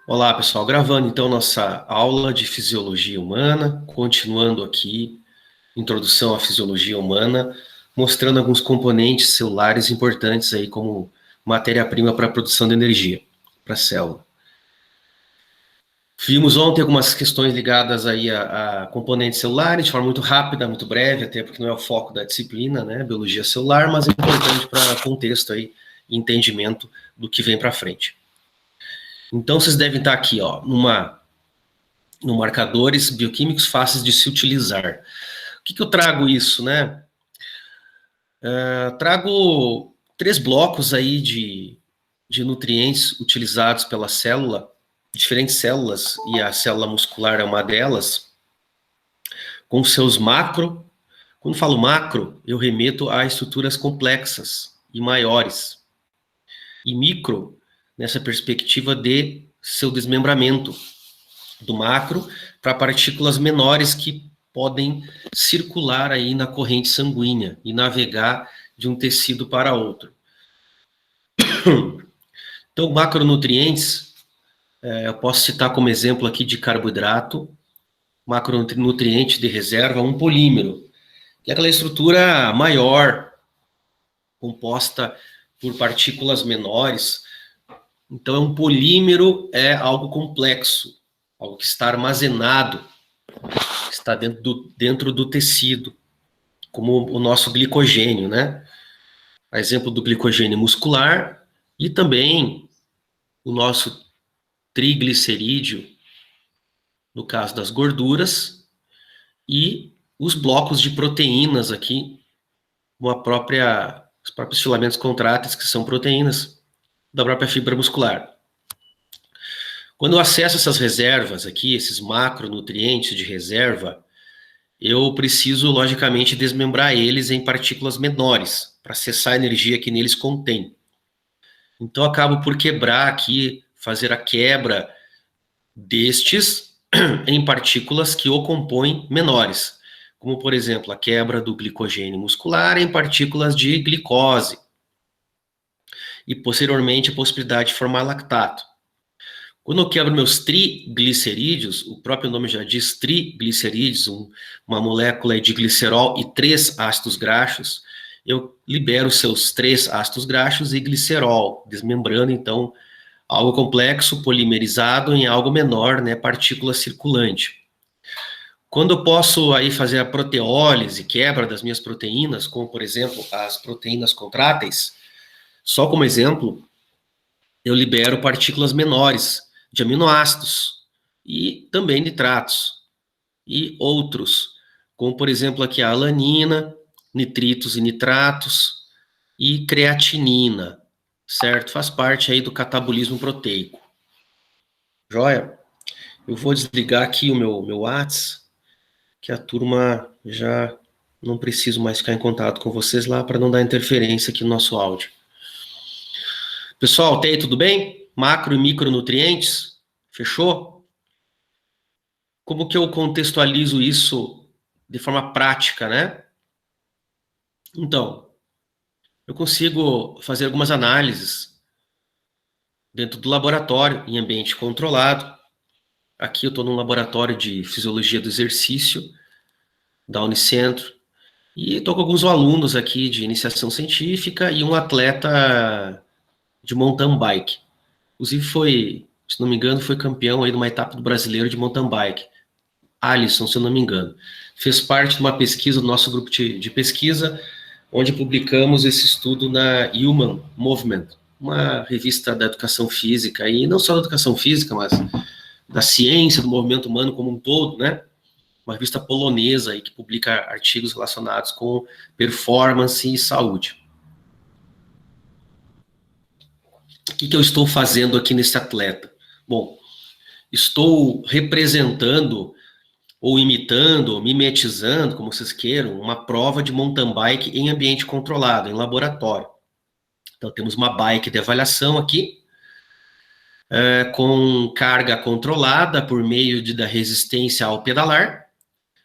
Olá, pessoal. Gravando então nossa aula de fisiologia humana, continuando aqui, introdução à fisiologia humana, mostrando alguns componentes celulares importantes aí como matéria-prima para a produção de energia para a célula. Vimos ontem algumas questões ligadas aí a componentes celulares, de forma muito rápida, muito breve, até porque não é o foco da disciplina, né, biologia celular, mas é importante para contexto aí, entendimento do que vem para frente. Então, vocês devem estar aqui, ó, no marcadores bioquímicos fáceis de se utilizar. O que eu trago isso, né? Trago 3 blocos aí de nutrientes utilizados pela célula, diferentes células, e a célula muscular é uma delas, com seus macro. Quando falo macro, eu remeto a estruturas complexas e maiores. E micro, nessa perspectiva de seu desmembramento do macro para partículas menores que podem circular aí na corrente sanguínea e navegar de um tecido para outro. Então, macronutrientes, eu posso citar como exemplo aqui de carboidrato, macronutriente de reserva, um polímero, que é aquela estrutura maior, composta por partículas menores. Então, um polímero é algo complexo, algo que está armazenado, que está dentro do tecido, como o nosso glicogênio, né? A exemplo do glicogênio muscular e também o nosso triglicerídeo, no caso das gorduras, e os blocos de proteínas aqui, os próprios filamentos contráteis, que são proteínas da própria fibra muscular. Quando eu acesso essas reservas aqui, esses macronutrientes de reserva, eu preciso, logicamente, desmembrar eles em partículas menores, para acessar a energia que neles contém. Então, eu acabo por quebrar aqui, fazer a quebra destes em partículas que o compõem menores, como, por exemplo, a quebra do glicogênio muscular em partículas de glicose, e, posteriormente, a possibilidade de formar lactato. Quando eu quebro meus triglicerídeos, o próprio nome já diz triglicerídeos, uma molécula de glicerol e 3 ácidos graxos, eu libero seus 3 ácidos graxos e glicerol, desmembrando, então, algo complexo, polimerizado em algo menor, né, partícula circulante. Quando eu posso aí fazer a proteólise, quebra das minhas proteínas, como, por exemplo, as proteínas contráteis, só como exemplo, eu libero partículas menores de aminoácidos e também nitratos e outros, como, por exemplo, aqui a alanina, nitritos e nitratos e creatinina, certo? Faz parte aí do catabolismo proteico. Joia? Eu vou desligar aqui o meu WhatsApp, que a turma já não preciso mais ficar em contato com vocês lá para não dar interferência aqui no nosso áudio. Pessoal, até aí tudo bem? Macro e micronutrientes? Fechou? Como que eu contextualizo isso de forma prática, né? Então, eu consigo fazer algumas análises dentro do laboratório, em ambiente controlado. Aqui eu estou num laboratório de fisiologia do exercício, da Unicentro, e estou com alguns alunos aqui de iniciação científica e um atleta de mountain bike. Inclusive foi, se não me engano, foi campeão aí de uma etapa do brasileiro de mountain bike. Alisson, se eu não me engano. Fez parte de uma pesquisa do nosso grupo de pesquisa, onde publicamos esse estudo na Human Movement, uma revista da educação física, e não só da educação física, mas da ciência, do movimento humano como um todo, né? Uma revista polonesa aí que publica artigos relacionados com performance e saúde. O que eu estou fazendo aqui nesse atleta? Bom, estou representando ou imitando, ou mimetizando, como vocês queiram, uma prova de mountain bike em ambiente controlado, em laboratório. Então, temos uma bike de avaliação aqui, com carga controlada por meio da resistência ao pedalar,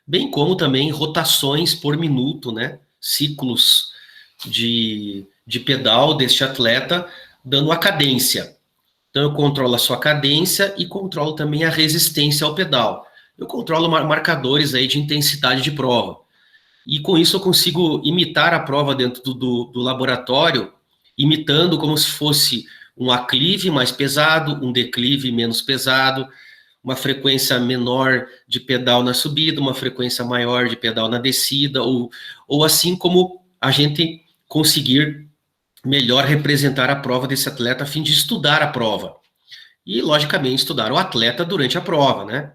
bem como também rotações por minuto, né? Ciclos de pedal deste atleta, dando a cadência. Então, eu controlo a sua cadência e controlo também a resistência ao pedal. Eu controlo marcadores aí de intensidade de prova. E com isso eu consigo imitar a prova dentro do laboratório, imitando como se fosse um aclive mais pesado, um declive menos pesado, uma frequência menor de pedal na subida, uma frequência maior de pedal na descida, ou assim como a gente conseguir melhor representar a prova desse atleta a fim de estudar a prova. E, logicamente, estudar o atleta durante a prova, né?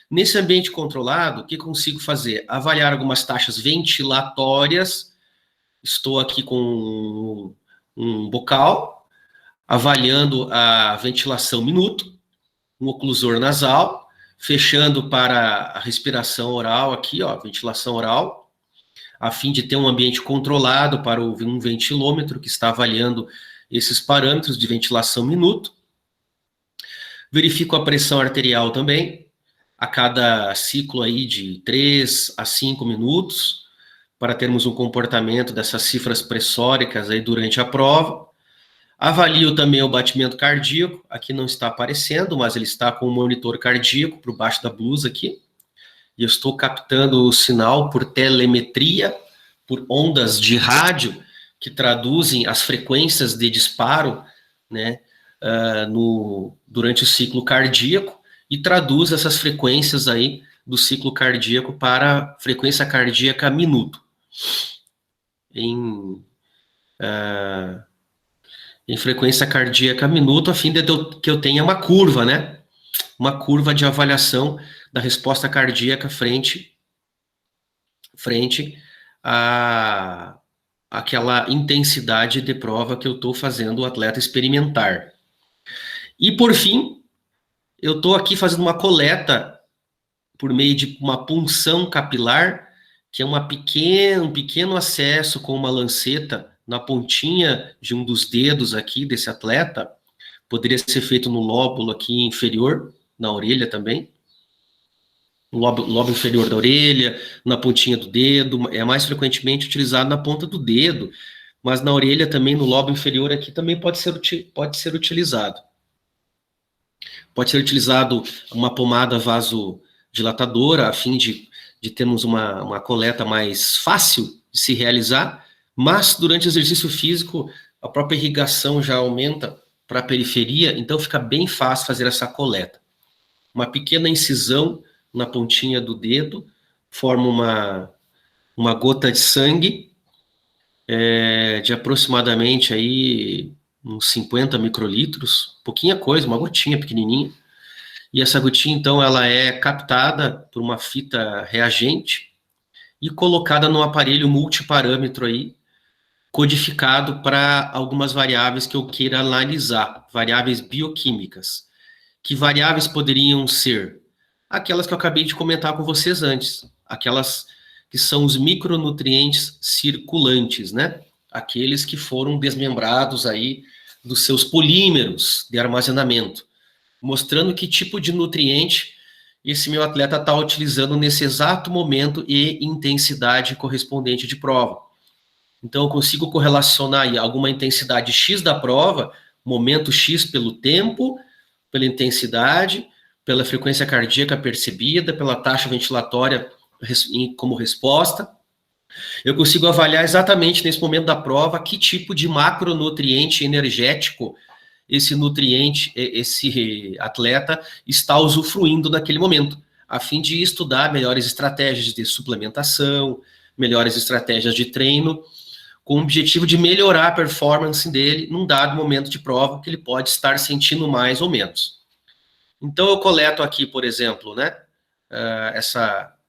Nesse ambiente controlado, o que consigo fazer? Avaliar algumas taxas ventilatórias. Estou aqui com um bocal, avaliando a ventilação minuto, um oclusor nasal, fechando para a respiração oral aqui, ó, ventilação oral, a fim de ter um ambiente controlado para um ventilômetro que está avaliando esses parâmetros de ventilação minuto. Verifico a pressão arterial também, a cada ciclo aí de 3 a 5 minutos, para termos um comportamento dessas cifras pressóricas aí durante a prova. Avalio também o batimento cardíaco, aqui não está aparecendo, mas ele está com o monitor cardíaco por baixo da blusa aqui. E eu estou captando o sinal por telemetria, por ondas de rádio, que traduzem as frequências de disparo, né, durante o ciclo cardíaco, e traduz essas frequências aí do ciclo cardíaco para frequência cardíaca minuto. Em frequência cardíaca minuto, a fim de que eu tenha uma curva, né? Uma curva de avaliação da resposta cardíaca frente a aquela intensidade de prova que eu estou fazendo o atleta experimentar. E, por fim, eu estou aqui fazendo uma coleta por meio de uma punção capilar, que é um pequeno acesso com uma lanceta na pontinha de um dos dedos aqui desse atleta. Poderia ser feito no lóbulo aqui inferior, na orelha também. No lobo inferior da orelha, na pontinha do dedo. É mais frequentemente utilizado na ponta do dedo, mas na orelha também, no lobo inferior aqui, também pode ser utilizado. Pode ser utilizado uma pomada vasodilatadora, a fim de termos uma coleta mais fácil de se realizar, mas durante o exercício físico, a própria irrigação já aumenta para a periferia, então fica bem fácil fazer essa coleta. Uma pequena incisão na pontinha do dedo forma uma gota de sangue de aproximadamente aí uns 50 microlitros, pouquinha coisa, uma gotinha pequenininha. E essa gotinha, então, ela é captada por uma fita reagente e colocada num aparelho multiparâmetro aí, codificado para algumas variáveis que eu queira analisar, variáveis bioquímicas. Que variáveis poderiam ser? Aquelas que eu acabei de comentar com vocês antes, aquelas que são os micronutrientes circulantes, né? Aqueles que foram desmembrados aí dos seus polímeros de armazenamento, mostrando que tipo de nutriente esse meu atleta está utilizando nesse exato momento e intensidade correspondente de prova. Então, eu consigo correlacionar aí alguma intensidade X da prova, momento X pelo tempo, pela intensidade, pela frequência cardíaca percebida, pela taxa ventilatória como resposta. Eu consigo avaliar exatamente nesse momento da prova que tipo de macronutriente energético esse atleta está usufruindo naquele momento, a fim de estudar melhores estratégias de suplementação, melhores estratégias de treino, com o objetivo de melhorar a performance dele num dado momento de prova que ele pode estar sentindo mais ou menos. Então, eu coleto aqui, por exemplo, né,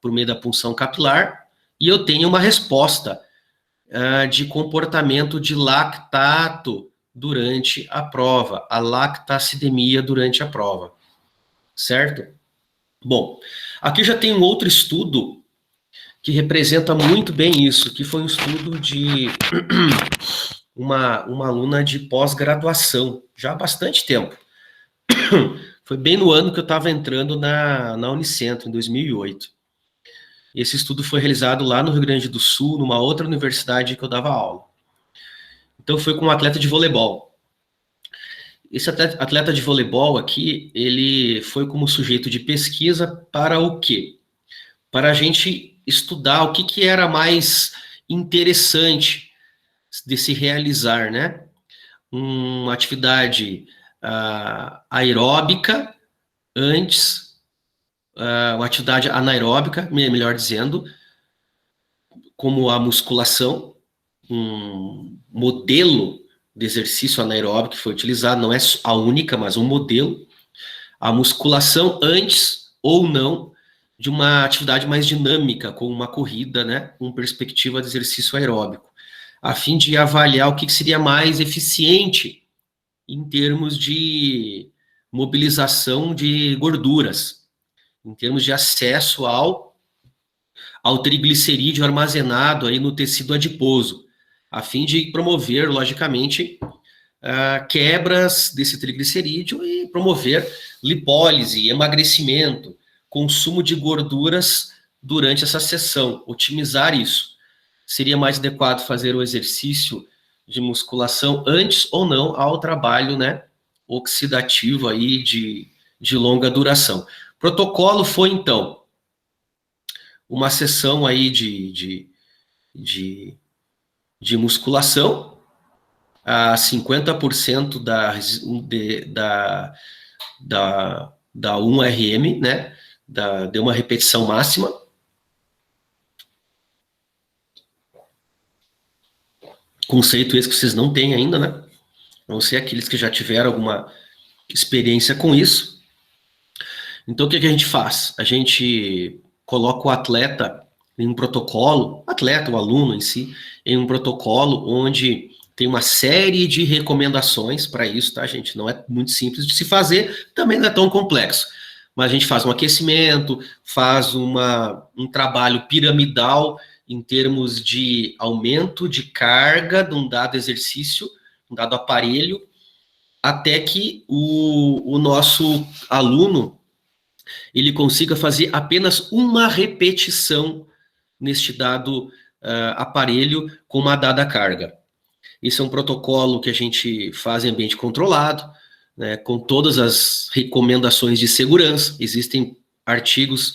por meio da punção capilar, e eu tenho uma resposta de comportamento de lactato durante a prova, a lactacidemia durante a prova, certo? Bom, aqui já tem um outro estudo que representa muito bem isso, que foi um estudo de uma aluna de pós-graduação, já há bastante tempo. Foi bem no ano que eu estava entrando na Unicentro, em 2008. Esse estudo foi realizado lá no Rio Grande do Sul, numa outra universidade que eu dava aula. Então, foi com um atleta de voleibol. esse atleta de voleibol aqui, ele foi como sujeito de pesquisa para o quê? Para a gente estudar o que era mais interessante de se realizar, né? Uma atividade aeróbica antes, uma atividade anaeróbica, melhor dizendo, como a musculação, um modelo de exercício anaeróbico que foi utilizado, não é a única, mas um modelo, a musculação antes ou não de uma atividade mais dinâmica, como uma corrida, né, com perspectiva de exercício aeróbico, a fim de avaliar o que seria mais eficiente em termos de mobilização de gorduras, em termos de acesso ao triglicerídeo armazenado aí no tecido adiposo, a fim de promover, logicamente, quebras desse triglicerídeo e promover lipólise, emagrecimento, consumo de gorduras durante essa sessão, otimizar isso. Seria mais adequado fazer o exercício de musculação antes ou não ao trabalho, né, oxidativo aí de longa duração. Protocolo foi, então, uma sessão aí de musculação, a 50% da 1RM, né, de uma repetição máxima. Conceito esse que vocês não têm ainda, né? A não ser aqueles que já tiveram alguma experiência com isso. Então, o que a gente faz? A gente coloca o atleta em um protocolo, o aluno em si, em um protocolo onde tem uma série de recomendações para isso, tá, gente? Não é muito simples de se fazer, também não é tão complexo. Mas a gente faz um aquecimento, faz um trabalho piramidal em termos de aumento de carga de um dado exercício, um dado aparelho, até que o nosso aluno ele consiga fazer apenas uma repetição neste dado aparelho com uma dada carga. Esse é um protocolo que a gente faz em ambiente controlado, né, com todas as recomendações de segurança. Existem artigos,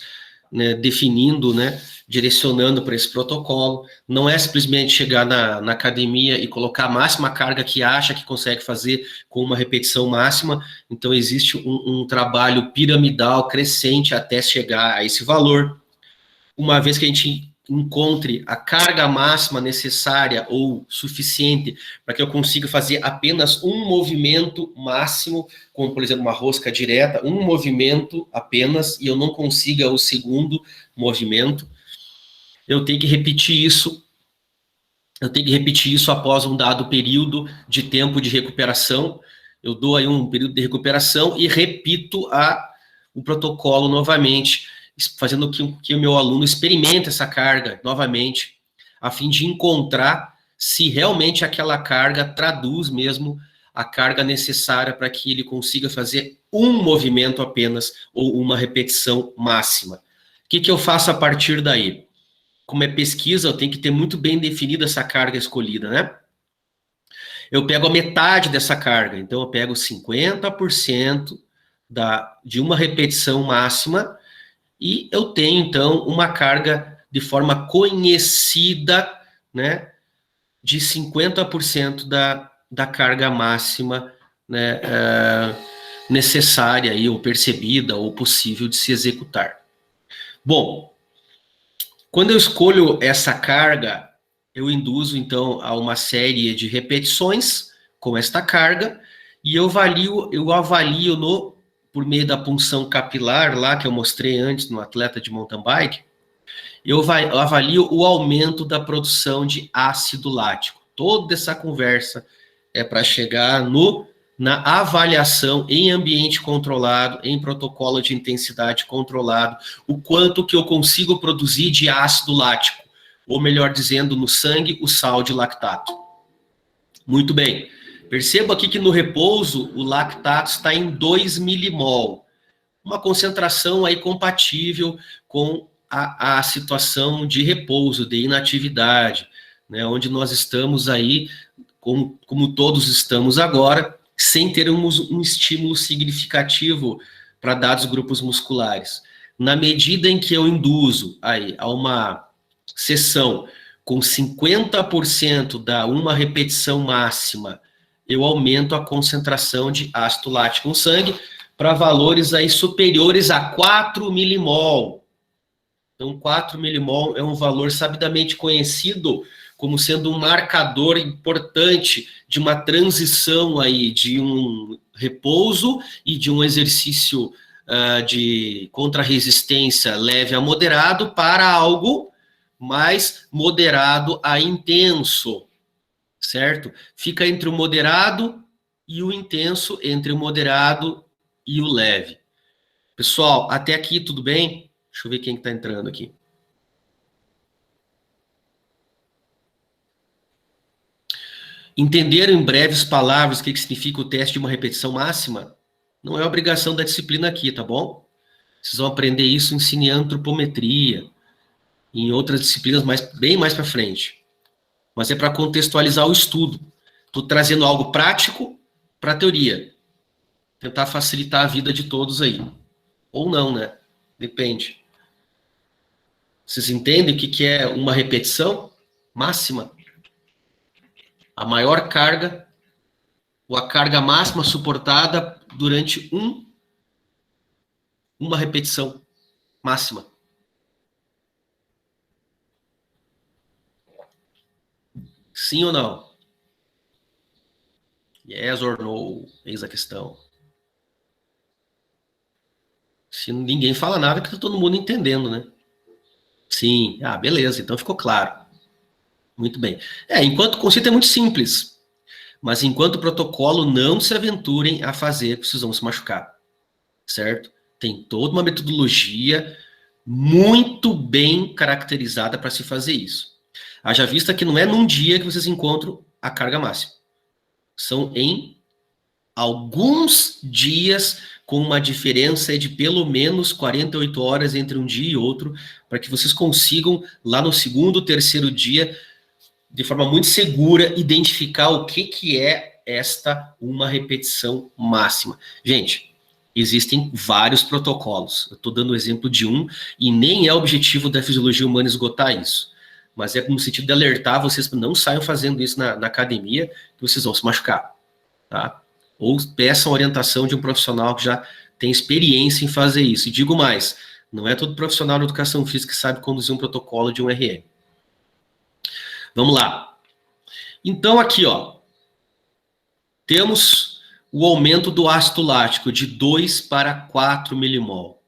né, definindo, né, direcionando para esse protocolo. Não é simplesmente chegar na academia e colocar a máxima carga que acha que consegue fazer com uma repetição máxima. Então, existe um trabalho piramidal crescente até chegar a esse valor. Uma vez que a gente encontre a carga máxima necessária ou suficiente para que eu consiga fazer apenas um movimento máximo, como, por exemplo, uma rosca direta, um movimento apenas, e eu não consiga o segundo movimento, eu tenho que repetir isso. Eu tenho que repetir isso após um dado período de tempo de recuperação. Eu dou aí um período de recuperação e repito o protocolo novamente, fazendo que o meu aluno experimente essa carga novamente, a fim de encontrar se realmente aquela carga traduz mesmo a carga necessária para que ele consiga fazer um movimento apenas ou uma repetição máxima. O que eu faço a partir daí? Como é pesquisa, eu tenho que ter muito bem definida essa carga escolhida, né? Eu pego a metade dessa carga, então eu pego 50% de uma repetição máxima e eu tenho, então, uma carga de forma conhecida, né, de 50% da carga máxima, né, necessária aí, ou percebida, ou possível de se executar. Bom, quando eu escolho essa carga, eu induzo, então, a uma série de repetições com esta carga, e eu avalio por meio da punção capilar, lá que eu mostrei antes no atleta de mountain bike, eu avalio o aumento da produção de ácido lático. Toda essa conversa é para chegar na avaliação em ambiente controlado, em protocolo de intensidade controlado, o quanto que eu consigo produzir de ácido lático, ou melhor dizendo, no sangue, o sal de lactato. Muito bem. Perceba aqui que no repouso, o lactato está em 2 milimol, uma concentração aí compatível com a situação de repouso, de inatividade, né, onde nós estamos aí, como todos estamos agora, sem ter um estímulo significativo para dados grupos musculares. Na medida em que eu induzo aí a uma sessão com 50% da uma repetição máxima, eu aumento a concentração de ácido lático no sangue para valores aí superiores a 4 milimol. Então, 4 milimol é um valor sabidamente conhecido como sendo um marcador importante de uma transição aí de um repouso e de um exercício de contra-resistência leve a moderado para algo mais moderado a intenso, certo? Fica entre o moderado e o intenso, entre o moderado e o leve. Pessoal, até aqui tudo bem? Deixa eu ver quem está entrando aqui. Entender em breves palavras o que significa o teste de uma repetição máxima não é obrigação da disciplina aqui, tá bom? Vocês vão aprender isso em cineantropometria, em outras disciplinas bem mais para frente. Mas é para contextualizar o estudo. Estou trazendo algo prático para a teoria. Tentar facilitar a vida de todos aí. Ou não, né? Depende. Vocês entendem o que é uma repetição máxima? A maior carga, ou a carga máxima suportada durante uma repetição máxima. Sim ou não? Yes or no? Eis a questão. Se ninguém fala nada, que tá todo mundo entendendo, né? Sim. Ah, beleza. Então ficou claro. Muito bem. Enquanto o conceito é muito simples, mas enquanto protocolo, não se aventurem a fazer, porque vocês vão se machucar. Certo? Tem toda uma metodologia muito bem caracterizada para se fazer isso. Haja vista que não é num dia que vocês encontram a carga máxima. São em alguns dias, com uma diferença de pelo menos 48 horas entre um dia e outro, para que vocês consigam, lá no segundo, terceiro dia, de forma muito segura, identificar o que é esta uma repetição máxima. Gente, existem vários protocolos. Eu estou dando o exemplo de um, e nem é objetivo da fisiologia humana esgotar isso. Mas é no sentido de alertar vocês para não saiam fazendo isso na academia, que vocês vão se machucar. Tá? Ou peçam orientação de um profissional que já tem experiência em fazer isso. E digo mais, não é todo profissional de educação física que sabe conduzir um protocolo de um RM. Vamos lá. Então, aqui, ó, temos o aumento do ácido lático de 2 para 4 milimol.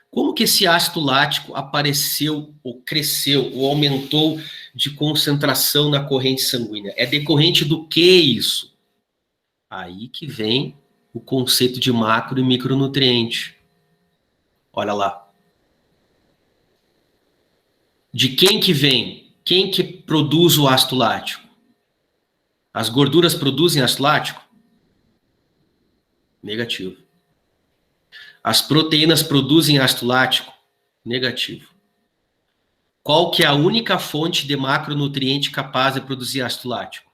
Como que esse ácido lático apareceu, ou cresceu, ou aumentou de concentração na corrente sanguínea? É decorrente do que isso? Aí que vem o conceito de macro e micronutriente. Olha lá. De quem que vem? Quem que produz o ácido lático? As gorduras produzem ácido lático? Negativo. As proteínas produzem ácido lático? Negativo. Qual que é a única fonte de macronutriente capaz de produzir ácido lático?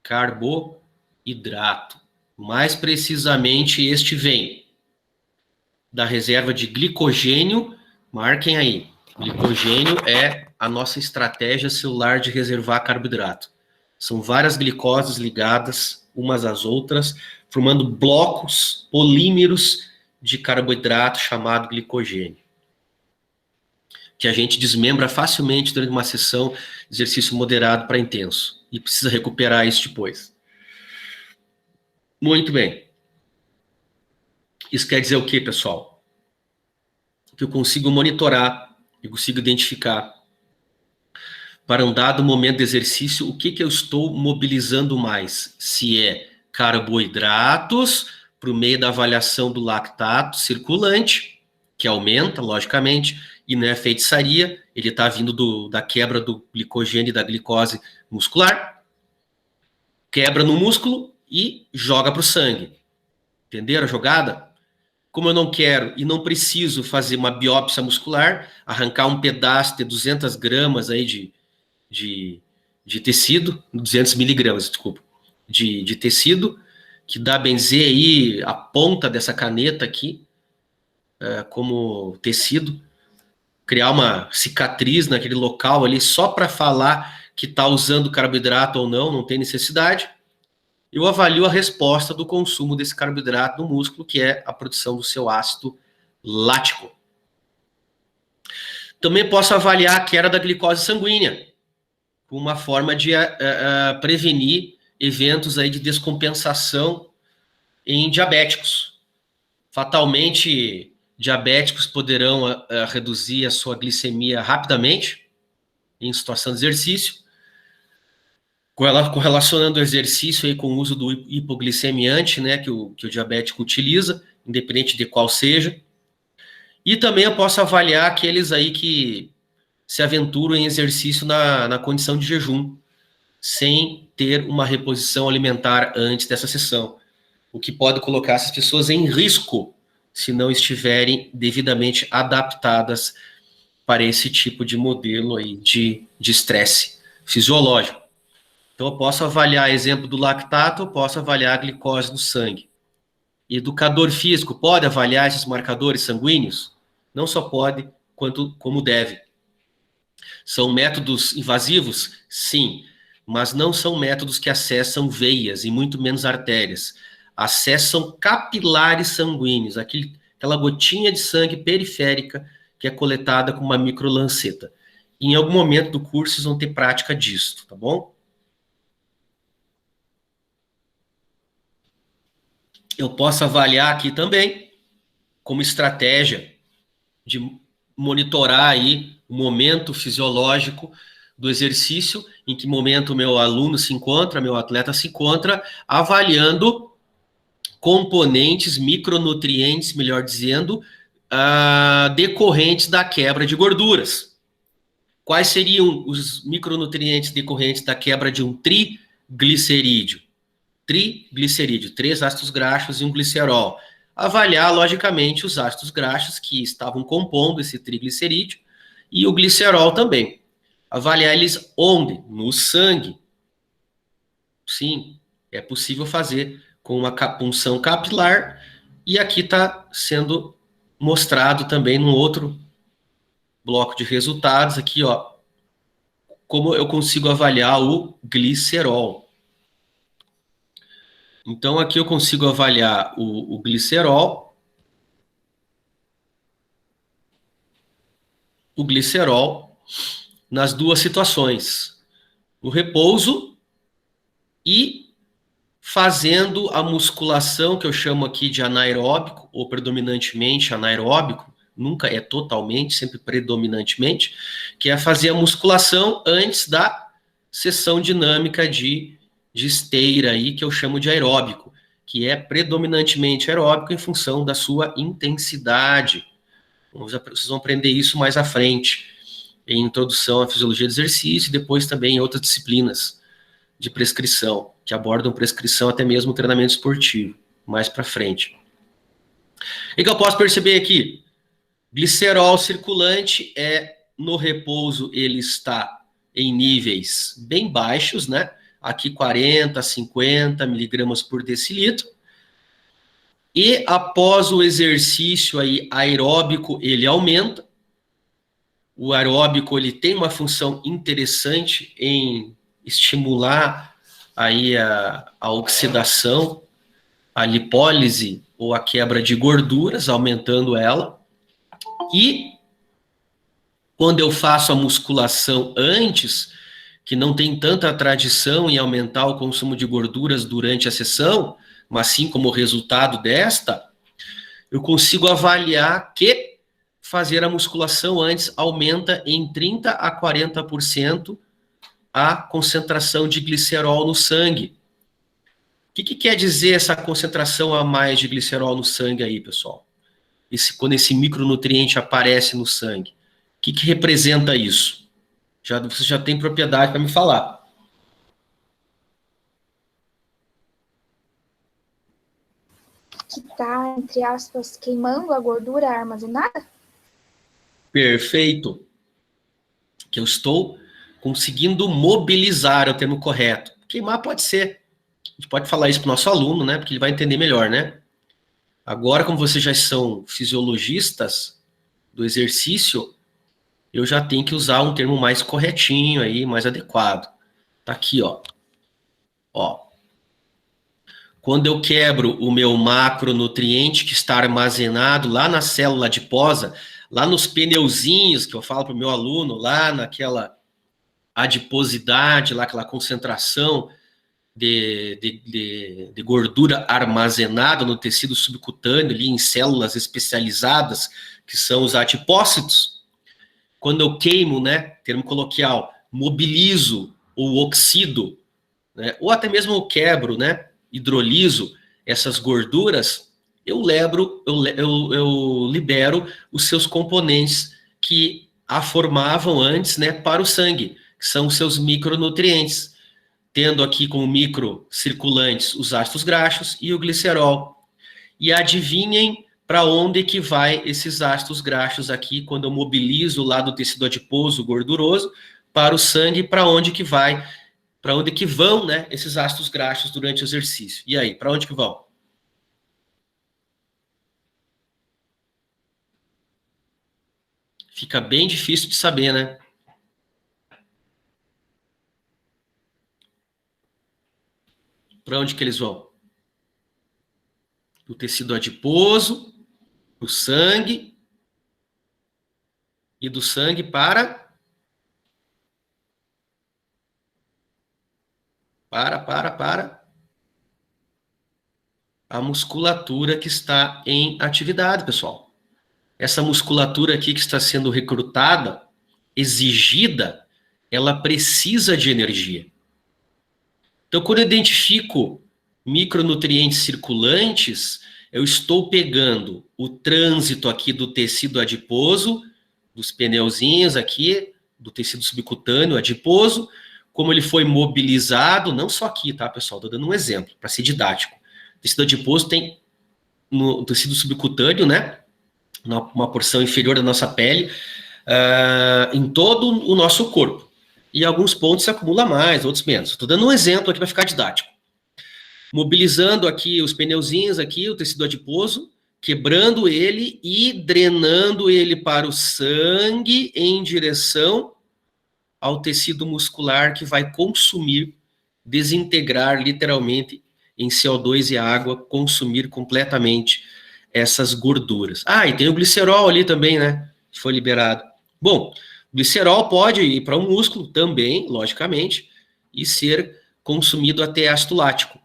Carboidrato. Mais precisamente, este vem da reserva de glicogênio. Marquem aí. Glicogênio é a nossa estratégia celular de reservar carboidrato. São várias glicoses ligadas umas às outras, formando blocos polímeros de carboidrato chamado glicogênio, que a gente desmembra facilmente durante uma sessão de exercício moderado para intenso, e precisa recuperar isso depois. Muito bem. Isso quer dizer o quê, pessoal? Que eu consigo monitorar, eu consigo identificar, para um dado momento de exercício, o que eu estou mobilizando mais. Se é carboidratos, por meio da avaliação do lactato circulante, que aumenta, logicamente, e não é feitiçaria, ele está vindo da quebra do glicogênio e da glicose muscular, quebra no músculo e joga para o sangue. Entenderam a jogada? Como eu não quero e não preciso fazer uma biópsia muscular, arrancar um pedaço de 200 gramas aí de tecido, 200 miligramas, desculpa, de tecido, que dá a benzer aí a ponta dessa caneta aqui, como tecido, criar uma cicatriz naquele local ali só para falar que está usando carboidrato ou não tem necessidade. Eu avalio a resposta do consumo desse carboidrato no músculo, que é a produção do seu ácido lático. Também posso avaliar a queda da glicose sanguínea, como uma forma de prevenir eventos aí de descompensação em diabéticos. Fatalmente, diabéticos poderão reduzir a sua glicemia rapidamente em situação de exercício, correlacionando o exercício aí com o uso do hipoglicemiante, né, que o diabético utiliza, independente de qual seja. E também eu posso avaliar aqueles aí que se aventuram em exercício na condição de jejum, sem ter uma reposição alimentar antes dessa sessão, o que pode colocar essas pessoas em risco se não estiverem devidamente adaptadas para esse tipo de modelo aí de estresse fisiológico. Então, eu posso avaliar exemplo do lactato, eu posso avaliar a glicose no sangue. Educador físico pode avaliar esses marcadores sanguíneos? Não só pode, como deve. São métodos invasivos? Sim, mas não são métodos que acessam veias e muito menos artérias. Acessam capilares sanguíneos, aquela gotinha de sangue periférica que é coletada com uma microlanceta. Em algum momento do curso vocês vão ter prática disso, tá bom? Eu posso avaliar aqui também, como estratégia de monitorar aí o momento fisiológico do exercício, em que momento o meu aluno se encontra, meu atleta se encontra, avaliando componentes, micronutrientes, melhor dizendo, decorrentes da quebra de gorduras. Quais seriam os micronutrientes decorrentes da quebra de um triglicerídeo? Triglicerídeo, 3 ácidos graxos e um glicerol. Avaliar, logicamente, os ácidos graxos que estavam compondo esse triglicerídeo e o glicerol também. Avaliar eles onde? No sangue. Sim, é possível fazer com uma punção capilar, e aqui está sendo mostrado também num outro bloco de resultados, aqui, ó, como eu consigo avaliar o glicerol. Então, aqui eu consigo avaliar o glicerol. O glicerol nas duas situações. No repouso e fazendo a musculação, que eu chamo aqui de anaeróbico, ou predominantemente anaeróbico, nunca é totalmente, sempre predominantemente, que é fazer a musculação antes da sessão dinâmica de esteira aí, que eu chamo de aeróbico, que é predominantemente aeróbico em função da sua intensidade. Vocês vão aprender isso mais à frente, em introdução à fisiologia do exercício, e depois também em outras disciplinas de prescrição, que abordam prescrição até mesmo treinamento esportivo, mais para frente. O que eu posso perceber aqui? Glicerol circulante no repouso ele está em níveis bem baixos, né? Aqui 40, 50 miligramas por decilitro. E após o exercício aí aeróbico, ele aumenta. O aeróbico ele tem uma função interessante em estimular aí a oxidação, a lipólise ou a quebra de gorduras, aumentando ela. E quando eu faço a musculação antes, que não tem tanta tradição em aumentar o consumo de gorduras durante a sessão, mas sim como resultado desta, eu consigo avaliar que fazer a musculação antes aumenta em 30% a 40% a concentração de glicerol no sangue. O que quer dizer essa concentração a mais de glicerol no sangue aí, pessoal? Quando esse micronutriente aparece no sangue. O que representa isso? Você já tem propriedade para me falar. Que está, entre aspas, queimando a gordura armazenada? Perfeito. Que eu estou conseguindo mobilizar, é o termo correto. Queimar pode ser, A gente pode falar isso para o nosso aluno, né? Porque ele vai entender melhor, né? Agora, como vocês já são fisiologistas do exercício, eu já tenho que usar um termo mais corretinho aí, mais adequado. Tá aqui, ó. Ó. Quando eu quebro o meu macronutriente que está armazenado lá na célula adiposa, lá nos pneuzinhos que eu falo para o meu aluno, lá naquela adiposidade, lá aquela concentração de gordura armazenada no tecido subcutâneo, ali em células especializadas, que são os adipócitos. Quando eu queimo, né, termo coloquial, mobilizo ou oxido, né, ou até mesmo eu quebro, né, hidroliso essas gorduras, eu libero os seus componentes que a formavam antes, né, para o sangue, que são os seus micronutrientes, tendo aqui como microcirculantes os ácidos graxos e o glicerol. E adivinhem para onde que vai esses ácidos graxos aqui, quando eu mobilizo lá do tecido adiposo gorduroso para o sangue, para onde que vai, para onde que vão, né, esses ácidos graxos durante o exercício. E aí, para onde que vão? Fica bem difícil de saber, né? Para onde que eles vão? Do tecido adiposo, do sangue, e do sangue para a musculatura que está em atividade, pessoal. Essa musculatura aqui que está sendo recrutada, exigida, ela precisa de energia. Então, quando eu identifico micronutrientes circulantes, eu estou pegando o trânsito aqui do tecido adiposo, dos pneuzinhos aqui, do tecido subcutâneo adiposo, como ele foi mobilizado, não só aqui, tá, pessoal? Estou dando um exemplo, para ser didático. O tecido adiposo tem no tecido subcutâneo, né, uma porção inferior da nossa pele, em todo o nosso corpo. E alguns pontos se acumula mais, outros menos. Estou dando um exemplo aqui para ficar didático. Mobilizando aqui os pneuzinhos, aqui, o tecido adiposo, quebrando ele e drenando ele para o sangue em direção ao tecido muscular que vai consumir, desintegrar literalmente em CO2 e água, consumir completamente essas gorduras. Ah, e tem o glicerol ali também, né? Que foi liberado. Bom, o glicerol pode ir para um músculo também, logicamente, e ser consumido até ácido lático.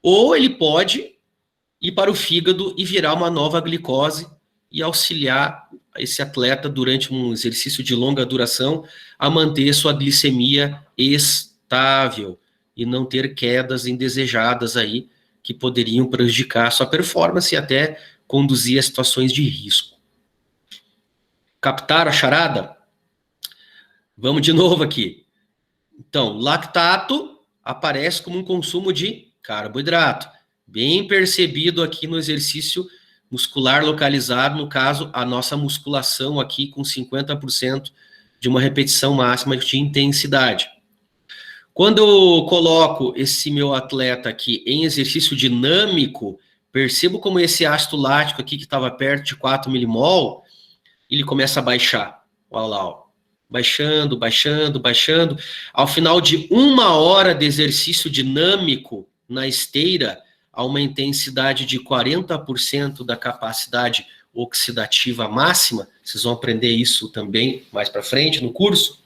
Ou ele pode ir para o fígado e virar uma nova glicose e auxiliar esse atleta durante um exercício de longa duração a manter sua glicemia estável e não ter quedas indesejadas aí que poderiam prejudicar a sua performance e até conduzir a situações de risco. Captaram a charada? Vamos de novo aqui. Então, lactato aparece como um consumo de carboidrato, bem percebido aqui no exercício muscular localizado, no caso, a nossa musculação aqui com 50% de uma repetição máxima de intensidade. Quando eu coloco esse meu atleta aqui em exercício dinâmico, percebo como esse ácido lático aqui, que estava perto de 4 milimol, ele começa a baixar. Olha lá, ó. Baixando, baixando, baixando. Ao final de 1 hora de exercício dinâmico na esteira, a uma intensidade de 40% da capacidade oxidativa máxima, vocês vão aprender isso também mais para frente no curso,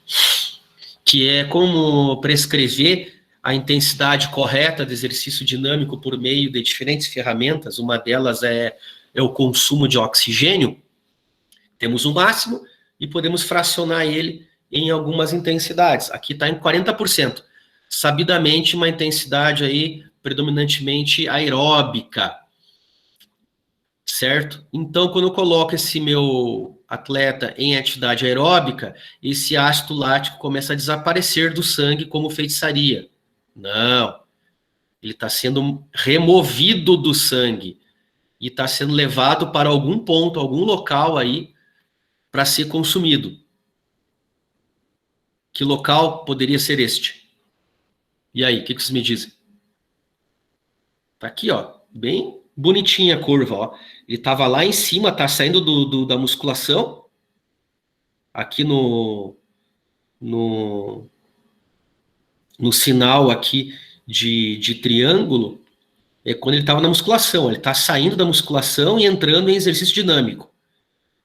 que é como prescrever a intensidade correta de exercício dinâmico por meio de diferentes ferramentas. Uma delas é o consumo de oxigênio. Temos um máximo e podemos fracionar ele em algumas intensidades. Aqui está em 40%. Sabidamente, uma intensidade aí predominantemente aeróbica, certo? Então, quando eu coloco esse meu atleta em atividade aeróbica, esse ácido lático começa a desaparecer do sangue como feitiçaria. Não. Ele está sendo removido do sangue e está sendo levado para algum ponto, algum local aí, para ser consumido. Que local poderia ser este? E aí, o que vocês me dizem? Tá aqui, ó, bem bonitinha a curva, ó. Ele tava lá em cima, tá saindo da musculação, aqui no, no sinal aqui de triângulo, é quando ele estava na musculação. Ele está saindo da musculação e entrando em exercício dinâmico.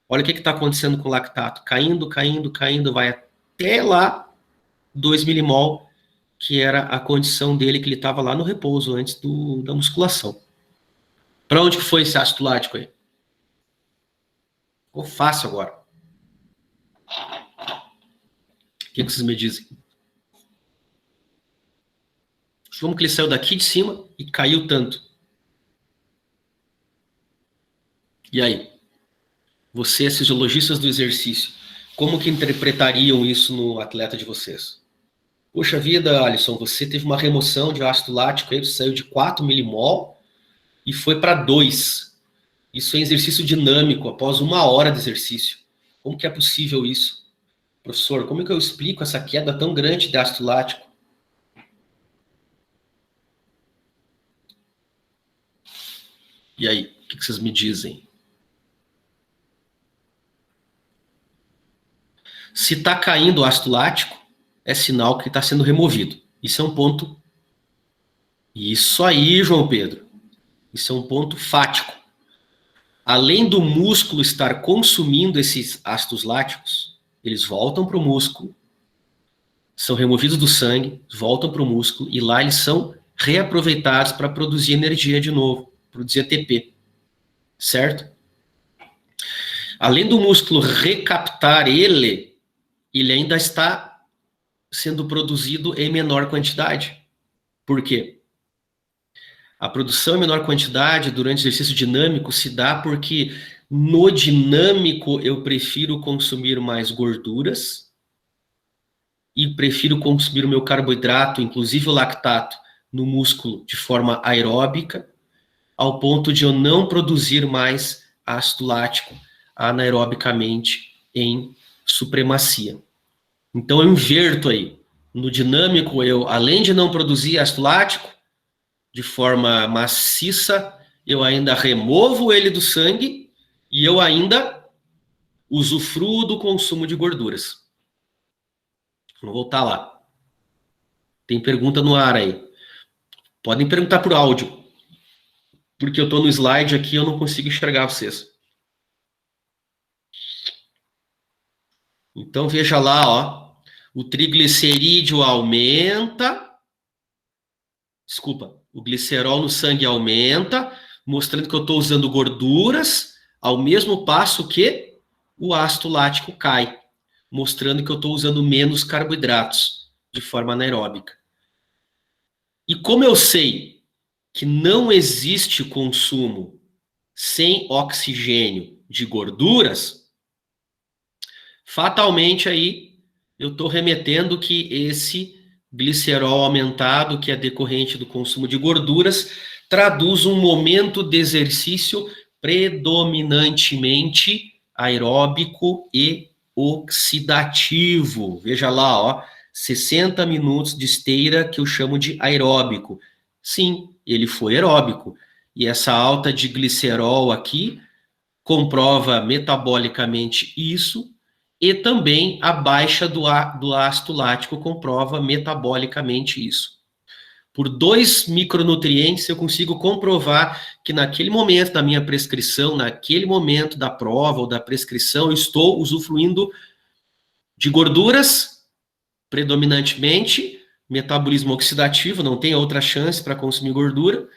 Olha o que está acontecendo com o lactato. Caindo, caindo, caindo, vai até lá 2 milimol, que era a condição dele, que ele estava lá no repouso, antes da musculação. Para onde que foi esse ácido lático aí? Ficou fácil agora. O que vocês me dizem? Vamos que ele saiu daqui de cima e caiu tanto. E aí? Vocês, fisiologistas do exercício, como que interpretariam isso no atleta de vocês? Poxa vida, Alisson, você teve uma remoção de ácido lático aí, você saiu de 4 milimol e foi para 2. Isso é exercício dinâmico, após 1 hora de exercício. Como que é possível isso? Professor, como é que eu explico essa queda tão grande de ácido lático? E aí, o que vocês me dizem? Se está caindo o ácido lático, é sinal que está sendo removido. Isso é um ponto. Isso aí, João Pedro. Isso é um ponto fático. Além do músculo estar consumindo esses ácidos láticos, eles voltam para o músculo, são removidos do sangue, voltam para o músculo, e lá eles são reaproveitados para produzir energia de novo, produzir ATP. Certo? Além do músculo recaptar ele ainda está sendo produzido em menor quantidade. Por quê? A produção em menor quantidade durante o exercício dinâmico se dá porque no dinâmico eu prefiro consumir mais gorduras e prefiro consumir o meu carboidrato, inclusive o lactato, no músculo de forma aeróbica, ao ponto de eu não produzir mais ácido lático anaerobicamente em supremacia. Então eu inverto aí. No dinâmico, eu, além de não produzir ácido lático de forma maciça, eu ainda removo ele do sangue e eu ainda usufruo do consumo de gorduras. Vou voltar lá. Tem pergunta no ar aí. Podem perguntar por áudio, porque eu estou no slide aqui e eu não consigo enxergar vocês. Então veja lá, ó. O triglicerídeo aumenta. Desculpa, o glicerol no sangue aumenta, mostrando que eu estou usando gorduras, ao mesmo passo que o ácido lático cai, mostrando que eu estou usando menos carboidratos de forma anaeróbica. E como eu sei que não existe consumo sem oxigênio de gorduras, fatalmente aí eu estou remetendo que esse glicerol aumentado, que é decorrente do consumo de gorduras, traduz um momento de exercício predominantemente aeróbico e oxidativo. Veja lá, ó, 60 minutos de esteira que eu chamo de aeróbico. Sim, ele foi aeróbico. E essa alta de glicerol aqui comprova metabolicamente isso, e também a baixa do ácido lático comprova metabolicamente isso. Por 2 micronutrientes eu consigo comprovar que naquele momento da minha prescrição, naquele momento da prova ou da prescrição, eu estou usufruindo de gorduras, predominantemente, metabolismo oxidativo, não tem outra chance para consumir gordura,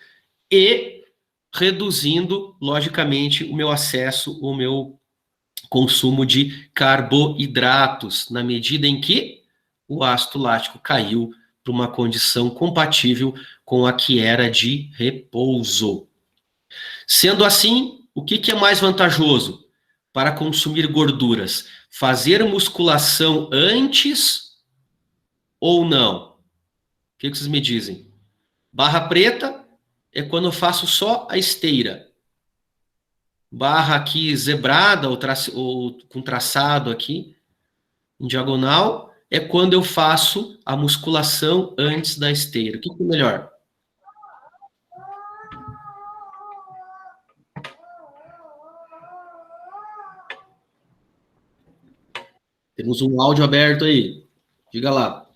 e reduzindo, logicamente, o meu acesso, o meu consumo de carboidratos, na medida em que o ácido lático caiu para uma condição compatível com a que era de repouso. Sendo assim, o que é mais vantajoso para consumir gorduras? Fazer musculação antes ou não? O que vocês me dizem? Barra preta é quando eu faço só a esteira. Barra aqui zebrada ou com traçado aqui em diagonal é quando eu faço a musculação antes da esteira. O que é melhor? Temos um áudio aberto aí. Diga lá.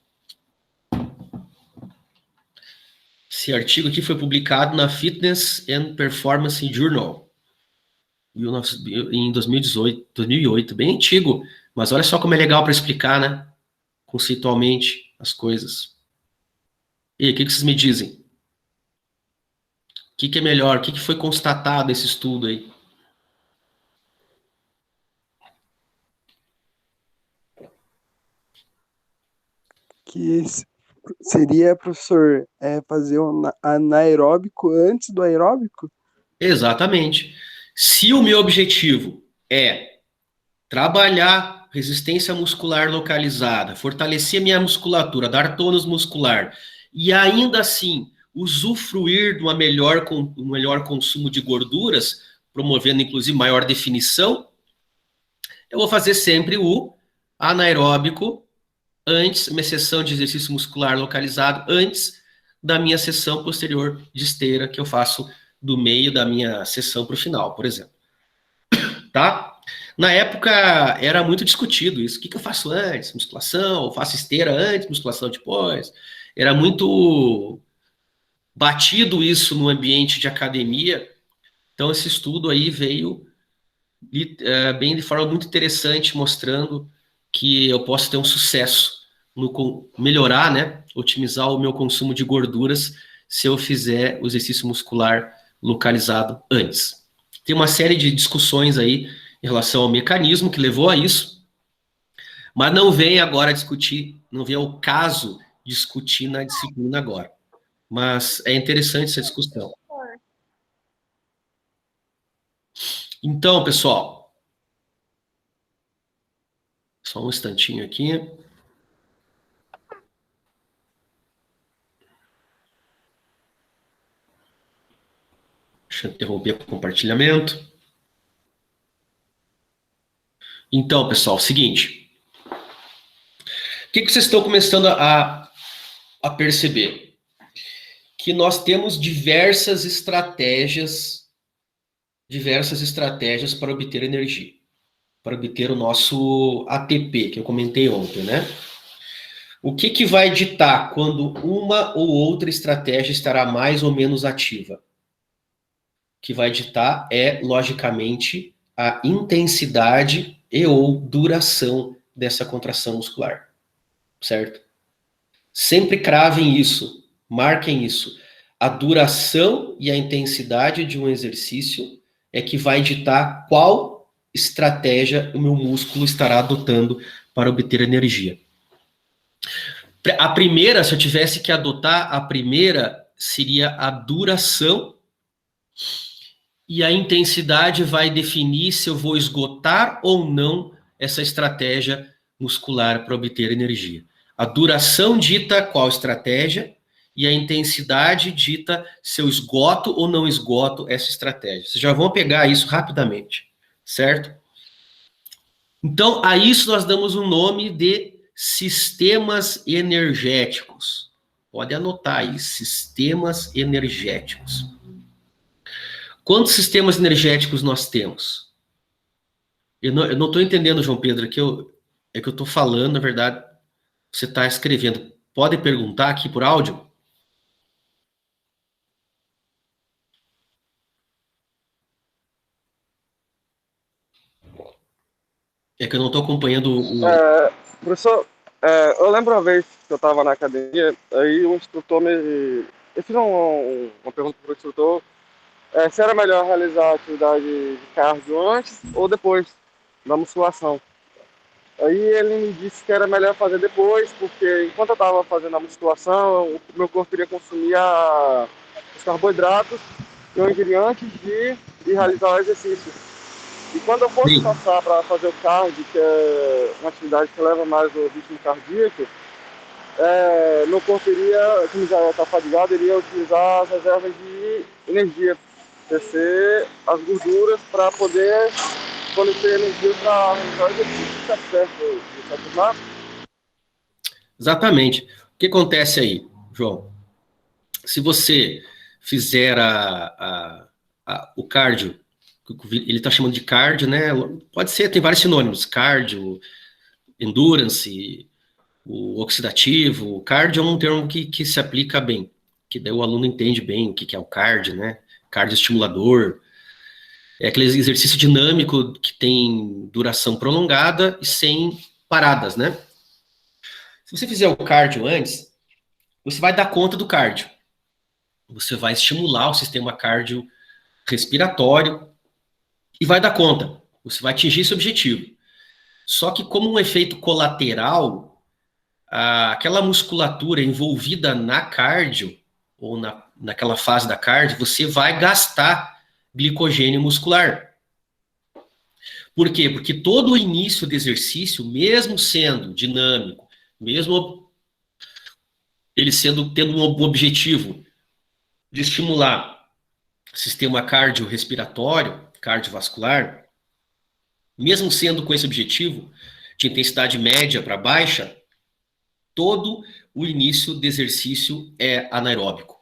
Esse artigo aqui foi publicado na Fitness and Performance Journal em 2008, bem antigo, mas olha só como é legal para explicar, né, conceitualmente as coisas. E aí, o que vocês me dizem? O que é melhor? O que foi constatado nesse estudo aí? Que seria, professor, fazer o anaeróbico antes do aeróbico? Exatamente. Se o meu objetivo é trabalhar resistência muscular localizada, fortalecer minha musculatura, dar tônus muscular, e ainda assim usufruir de um melhor consumo de gorduras, promovendo inclusive maior definição, eu vou fazer sempre o anaeróbico antes, uma sessão de exercício muscular localizado antes da minha sessão posterior de esteira, que eu faço do meio da minha sessão para o final, por exemplo. Tá? Na época era muito discutido isso. O que eu faço antes? Musculação? Eu faço esteira antes, musculação depois? Era muito batido isso no ambiente de academia. Então esse estudo aí veio bem de forma muito interessante, mostrando que eu posso ter um sucesso no melhorar, né, otimizar o meu consumo de gorduras se eu fizer o exercício muscular localizado antes. Tem uma série de discussões aí em relação ao mecanismo que levou a isso, mas não vem agora discutir, não vem ao caso discutir na disciplina agora. Mas é interessante essa discussão. Então, pessoal, só um instantinho aqui. Deixa eu interromper o compartilhamento. Então, pessoal, seguinte. O que vocês estão começando a perceber? Que nós temos diversas estratégias para obter energia, para obter o nosso ATP, que eu comentei ontem, né? O que vai ditar quando uma ou outra estratégia estará mais ou menos ativa? O que vai ditar é, logicamente, a intensidade e ou duração dessa contração muscular, certo? Sempre cravem isso, marquem isso. A duração e a intensidade de um exercício é que vai ditar qual estratégia o meu músculo estará adotando para obter energia. A primeira, se eu tivesse que adotar, a primeira seria a duração e a intensidade vai definir se eu vou esgotar ou não essa estratégia muscular para obter energia. A duração dita qual estratégia e a intensidade dita se eu esgoto ou não esgoto essa estratégia. Vocês já vão pegar isso rapidamente, certo? Então, a isso nós damos o nome de sistemas energéticos. Pode anotar aí, sistemas energéticos. Quantos sistemas energéticos nós temos? Eu não estou entendendo, João Pedro, é que eu estou falando, na verdade, você está escrevendo. Pode perguntar aqui por áudio? É que eu não estou acompanhando o... Professor, eu lembro uma vez que eu estava na academia, aí o instrutor eu fiz uma pergunta para o instrutor, se era melhor realizar a atividade de cardio antes ou depois da musculação. Aí ele me disse que era melhor fazer depois, porque enquanto eu estava fazendo a musculação, o meu corpo iria consumir os carboidratos que eu ingeri antes de realizar o exercício. E quando eu fosse passar para fazer o cardio, que é uma atividade que leva mais o ritmo cardíaco, meu corpo iria, como já está fadigado, iria utilizar as reservas de energia, descer as gorduras para poder fornecer energia para realizar o exercício. Está certo de afirmar? Exatamente. O que acontece aí, João? Se você fizer o cardio, ele está chamando de cardio, né? Pode ser, tem vários sinônimos, cardio, endurance, o oxidativo. O cardio é um termo que se aplica bem, que daí o aluno entende bem o que é o cardio, né? Cardioestimulador. É aquele exercício dinâmico que tem duração prolongada e sem paradas, né? Se você fizer o cardio antes, você vai dar conta do cardio. Você vai estimular o sistema cardiorrespiratório e vai dar conta. Você vai atingir esse objetivo. Só que como um efeito colateral, aquela musculatura envolvida na cardio, ou naquela fase da cardio, você vai gastar glicogênio muscular. Por quê? Porque todo o início do exercício, mesmo sendo dinâmico, mesmo ele tendo um objetivo de estimular o sistema cardiorrespiratório, cardiovascular, mesmo sendo com esse objetivo de intensidade média para baixa, todo o início do exercício é anaeróbico.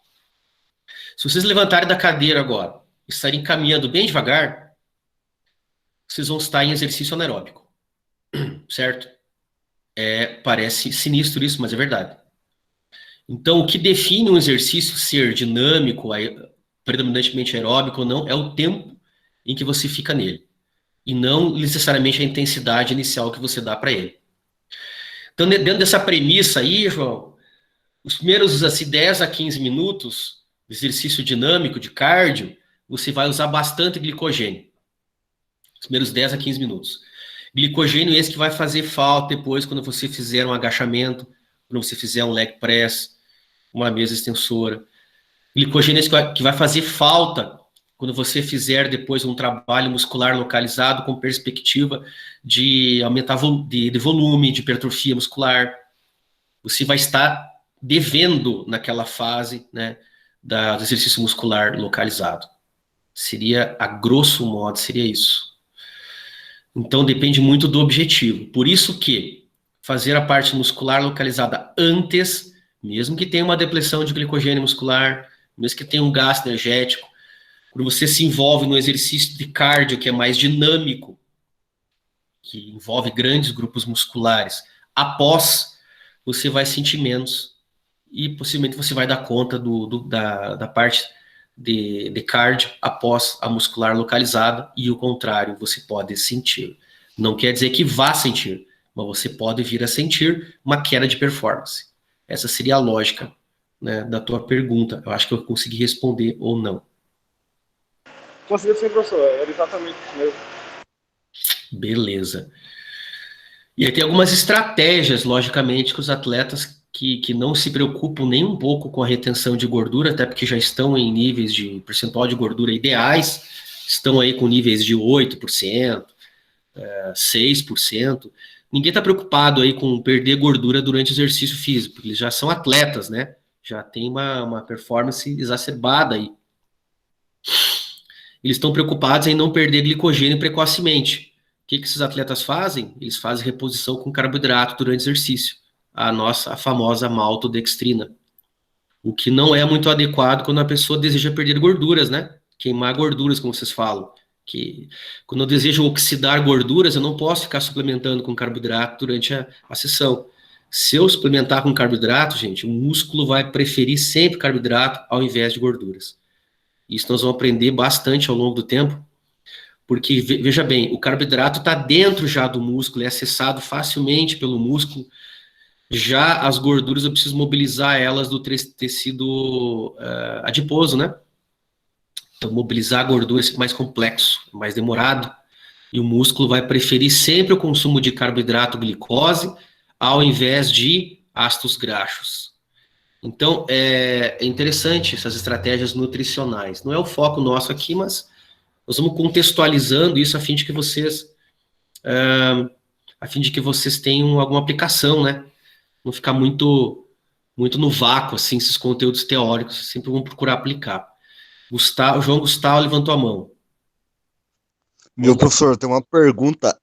Se vocês levantarem da cadeira agora e estarem caminhando bem devagar, vocês vão estar em exercício anaeróbico, certo? Parece sinistro isso, mas é verdade. Então, o que define um exercício ser dinâmico, predominantemente aeróbico ou não, é o tempo em que você fica nele, e não necessariamente a intensidade inicial que você dá para ele. Então, dentro dessa premissa aí, João, os primeiros 10 a 15 minutos de exercício dinâmico, de cardio, você vai usar bastante glicogênio. Os primeiros 10 a 15 minutos. Glicogênio esse que vai fazer falta depois quando você fizer um agachamento, quando você fizer um leg press, uma mesa extensora. Glicogênio esse que vai fazer falta quando você fizer depois um trabalho muscular localizado com perspectiva de aumentar de volume, de hipertrofia muscular. Você vai estar devendo naquela fase, né, do exercício muscular localizado. Seria, a grosso modo, seria isso. Então, depende muito do objetivo. Por isso que fazer a parte muscular localizada antes, mesmo que tenha uma depressão de glicogênio muscular, mesmo que tenha um gasto energético, quando você se envolve no exercício de cardio, que é mais dinâmico, que envolve grandes grupos musculares, após, você vai sentir menos e possivelmente você vai dar conta da parte de cardio após a muscular localizada, e o contrário, você pode sentir. Não quer dizer que vá sentir, mas você pode vir a sentir uma queda de performance. Essa seria a lógica, né, da tua pergunta. Eu acho que eu consegui responder ou não. Conseguiu sim, professor. Era exatamente isso mesmo. Beleza. E aí tem algumas estratégias, logicamente, que os atletas que não se preocupam nem um pouco com a retenção de gordura, até porque já estão em níveis de percentual de gordura ideais, estão aí com níveis de 8%, 6%. Ninguém está preocupado aí com perder gordura durante o exercício físico, porque eles já são atletas, né? Já tem uma performance exacerbada aí. Eles estão preocupados em não perder glicogênio precocemente. O que esses atletas fazem? Eles fazem reposição com carboidrato durante o exercício. A famosa maltodextrina. O que não é muito adequado quando a pessoa deseja perder gorduras, né? Queimar gorduras, como vocês falam. Que quando eu desejo oxidar gorduras, eu não posso ficar suplementando com carboidrato durante a sessão. Se eu suplementar com carboidrato, gente, o músculo vai preferir sempre carboidrato ao invés de gorduras. Isso nós vamos aprender bastante ao longo do tempo, porque, veja bem, o carboidrato está dentro já do músculo, é acessado facilmente pelo músculo. Já as gorduras eu preciso mobilizar elas do tecido adiposo, né? Então, mobilizar a gordura é mais complexo, mais demorado, e o músculo vai preferir sempre o consumo de carboidrato, glicose, ao invés de ácidos graxos. Então, é interessante essas estratégias nutricionais. Não é o foco nosso aqui, mas nós vamos contextualizando isso a fim de que vocês tenham alguma aplicação, né? Não ficar muito no vácuo, assim, esses conteúdos teóricos, sempre vamos procurar aplicar. João Gustavo levantou a mão. Meu professor, tem uma pergunta.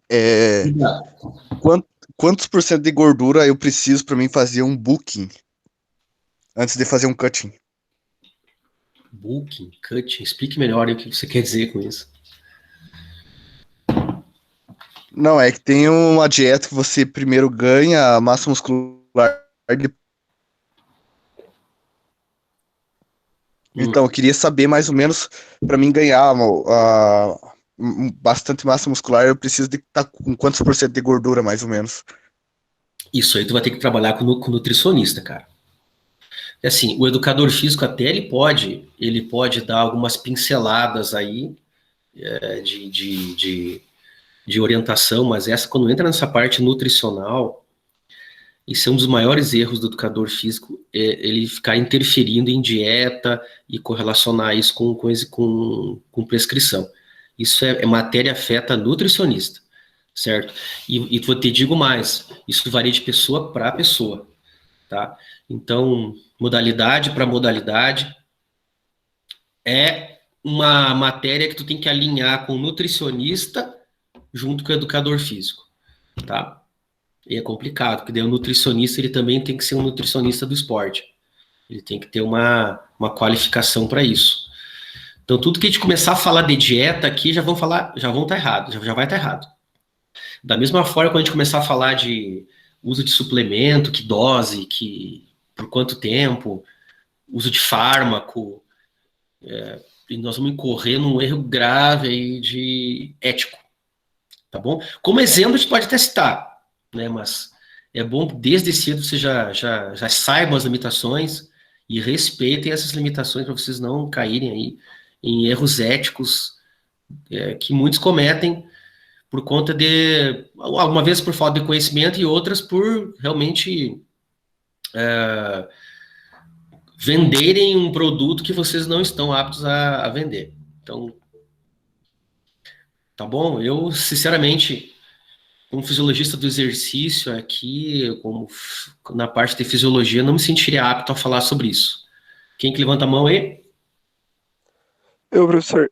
Quantos por cento de gordura eu preciso para mim fazer um booking antes de fazer um cutting? Booking, cutting, explique melhor aí o que você quer dizer com isso. Não, é que tem uma dieta que você primeiro ganha a massa muscular. Então, eu queria saber mais ou menos, para mim ganhar bastante massa muscular, eu preciso de estar com quantos por cento de gordura, mais ou menos. Isso aí tu vai ter que trabalhar com o nutricionista, cara. É assim, o educador físico até ele pode dar algumas pinceladas aí de orientação, mas quando entra nessa parte nutricional, esse é um dos maiores erros do educador físico, ele ficar interferindo em dieta e correlacionar isso com prescrição. Isso é matéria afeta nutricionista, certo? E vou te digo mais, isso varia de pessoa para pessoa, tá? Então, modalidade para modalidade, é uma matéria que tu tem que alinhar com o nutricionista junto com o educador físico, tá? E é complicado, porque daí o nutricionista, ele também tem que ser um nutricionista do esporte. Ele tem que ter uma qualificação para isso. Então, tudo que a gente começar a falar de dieta aqui, já vão estar errado, já vai estar errado. Da mesma forma, quando a gente começar a falar de uso de suplemento, que dose, por quanto tempo, uso de fármaco, e nós vamos incorrer num erro grave aí de ético, tá bom? Como exemplo, a gente pode até citar, né, mas é bom desde cedo você já saibam as limitações e respeitem essas limitações para vocês não caírem aí em erros éticos que muitos cometem por conta de, alguma vez por falta de conhecimento e outras por realmente venderem um produto que vocês não estão aptos a vender. Então, tá bom? Eu, sinceramente, como fisiologista do exercício aqui, como na parte de fisiologia, não me sentiria apto a falar sobre isso. Quem que levanta a mão aí? Eu, professor,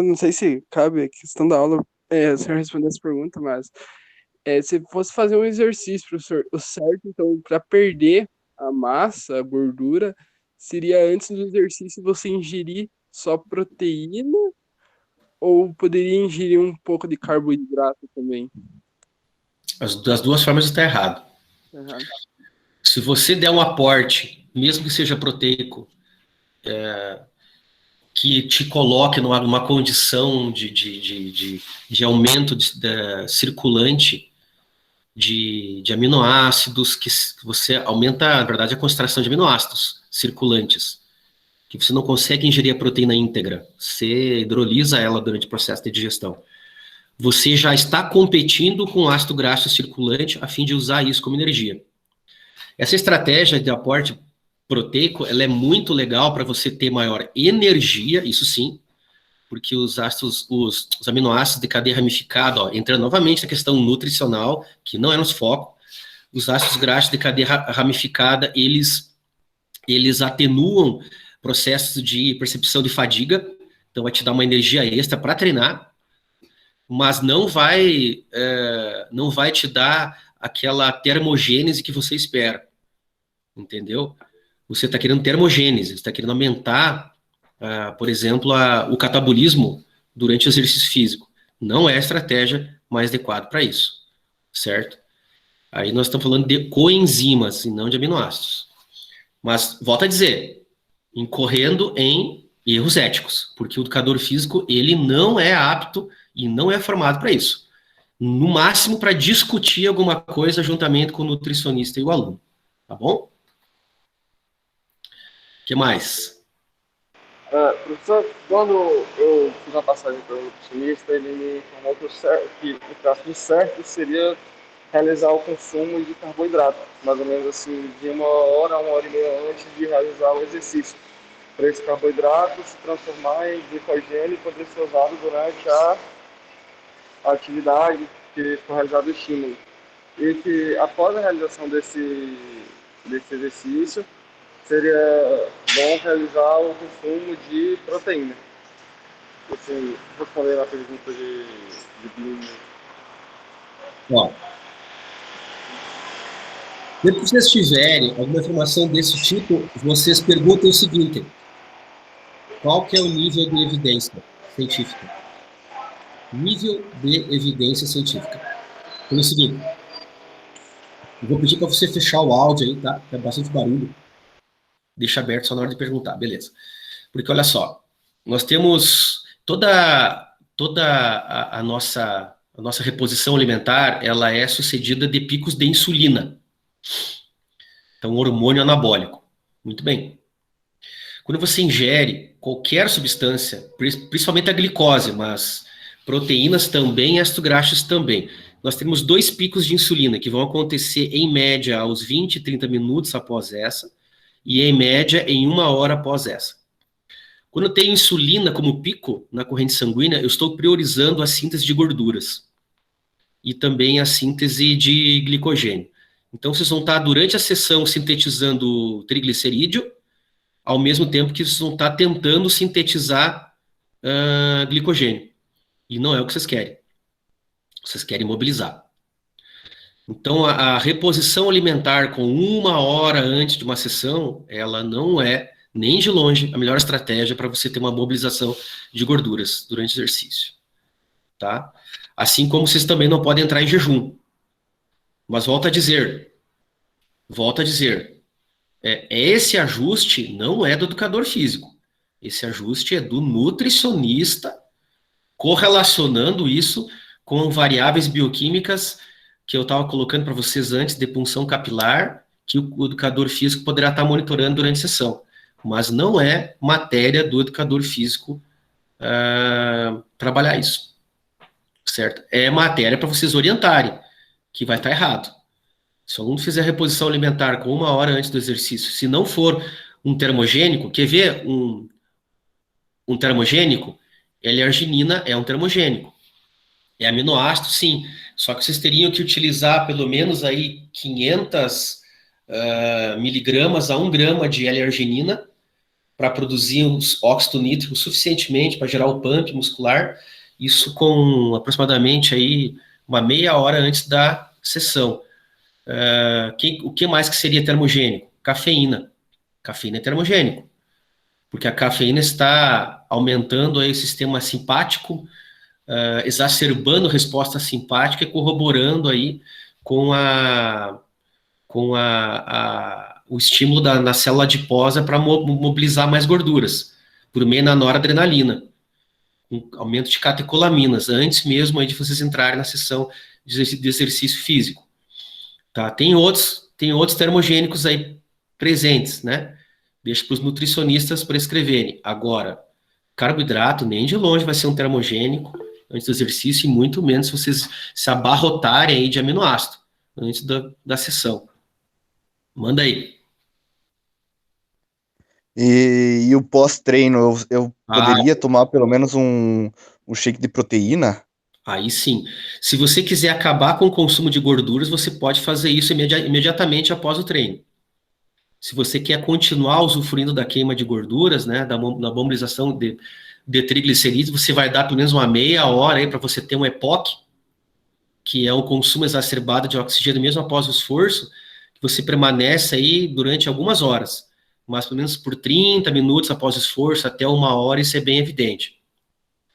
não sei se cabe a questão da aula, o senhor responder essa pergunta, mas se fosse fazer um exercício, professor, o certo, então, para perder a massa, a gordura, seria antes do exercício você ingerir só proteína ou poderia ingerir um pouco de carboidrato também? Das duas formas está errado. Errado. Se você der um aporte, mesmo que seja proteico, que te coloque numa condição de aumento circulante de aminoácidos, que você aumenta, na verdade, a concentração de aminoácidos circulantes, que você não consegue ingerir a proteína íntegra, você hidrolisa ela durante o processo de digestão. Você já está competindo com o ácido graxo circulante a fim de usar isso como energia. Essa estratégia de aporte proteico, ela é muito legal para você ter maior energia, isso sim, porque os aminoácidos de cadeia ramificada, entrando novamente na questão nutricional, que não é nosso foco, os ácidos graxos de cadeia ramificada, eles atenuam processos de percepção de fadiga, então vai te dar uma energia extra para treinar, mas não vai te dar aquela termogênese que você espera, entendeu? Você está querendo termogênese, você está querendo aumentar, por exemplo, o catabolismo durante o exercício físico. Não é a estratégia mais adequada para isso, certo? Aí nós estamos falando de coenzimas e não de aminoácidos. Mas, volto a dizer, incorrendo em erros éticos, porque o educador físico, ele não é apto e não é formado para isso. No máximo, para discutir alguma coisa juntamente com o nutricionista e o aluno. Tá bom? O que mais? Professor, quando eu fiz uma passagem para o nutricionista, ele me informou que o traço certo seria realizar o consumo de carboidrato, mais ou menos assim, de 1 hora a 1 hora e meia antes de realizar o exercício, para esse carboidrato se transformar em glicogênio e poder ser usado durante a atividade que for realizado o estímulo. E que após a realização desse exercício, seria bom realizar o consumo de proteína. Assim, respondendo a pergunta de Blum. Ó, se vocês tiverem alguma informação desse tipo, vocês perguntem o seguinte: qual que é o nível de evidência científica? Nível de evidência científica. o seguinte, eu vou pedir para você fechar o áudio aí, tá? Tem bastante barulho. Deixa aberto só na hora de perguntar, beleza. Porque olha só, nós temos toda a nossa reposição alimentar, ela é sucedida de picos de insulina. Então, hormônio anabólico. Muito bem. Quando você ingere qualquer substância, principalmente a glicose, mas proteínas também e ácidos graxos também, nós temos 2 picos de insulina que vão acontecer em média aos 20, 30 minutos após essa e em média em 1 hora após essa. Quando eu tenho insulina como pico na corrente sanguínea, eu estou priorizando a síntese de gorduras e também a síntese de glicogênio. Então, vocês vão estar, durante a sessão, sintetizando triglicerídeo, ao mesmo tempo que vocês vão estar tentando sintetizar glicogênio. E não é o que vocês querem. Vocês querem mobilizar. Então, a reposição alimentar com 1 hora antes de uma sessão, ela não é, nem de longe, a melhor estratégia para você ter uma mobilização de gorduras durante o exercício. Tá? Assim como vocês também não podem entrar em jejum. Mas volto a dizer, esse ajuste não é do educador físico. Esse ajuste é do nutricionista, correlacionando isso com variáveis bioquímicas que eu estava colocando para vocês antes, de punção capilar, que o educador físico poderá estar monitorando durante a sessão. Mas não é matéria do educador físico trabalhar isso. Certo? É matéria para vocês orientarem, que vai estar errado. Se o aluno fizer reposição alimentar com 1 hora antes do exercício, se não for um termogênico, quer ver um termogênico? L-arginina é um termogênico. É aminoácido, sim. Só que vocês teriam que utilizar pelo menos aí 500 miligramas a 1 grama de L-arginina para produzir os óxido nítrico suficientemente para gerar o pump muscular. Isso com aproximadamente aí uma meia hora antes da sessão. O que mais que seria termogênico? Cafeína. Cafeína é termogênico, porque a cafeína está aumentando aí o sistema simpático, exacerbando a resposta simpática e corroborando aí com o estímulo na célula adiposa para mobilizar mais gorduras, por meio da noradrenalina, um aumento de catecolaminas, antes mesmo aí de vocês entrarem na sessão de exercício físico. Tá? Tem outros termogênicos aí presentes, né? Deixa para os nutricionistas prescreverem. Agora, carboidrato nem de longe vai ser um termogênico antes do exercício, e muito menos se vocês se abarrotarem aí de aminoácido antes da sessão. Manda aí. E o pós-treino, eu poderia tomar pelo menos um shake de proteína? Aí sim. Se você quiser acabar com o consumo de gorduras, você pode fazer isso imediatamente após o treino. Se você quer continuar usufruindo da queima de gorduras, né, da mobilização de triglicerídeos, você vai dar pelo menos uma meia hora aí para você ter um EPOC, que é o consumo exacerbado de oxigênio mesmo após o esforço, que você permanece aí durante algumas horas, mas pelo menos por 30 minutos após o esforço, até 1 hora, isso é bem evidente.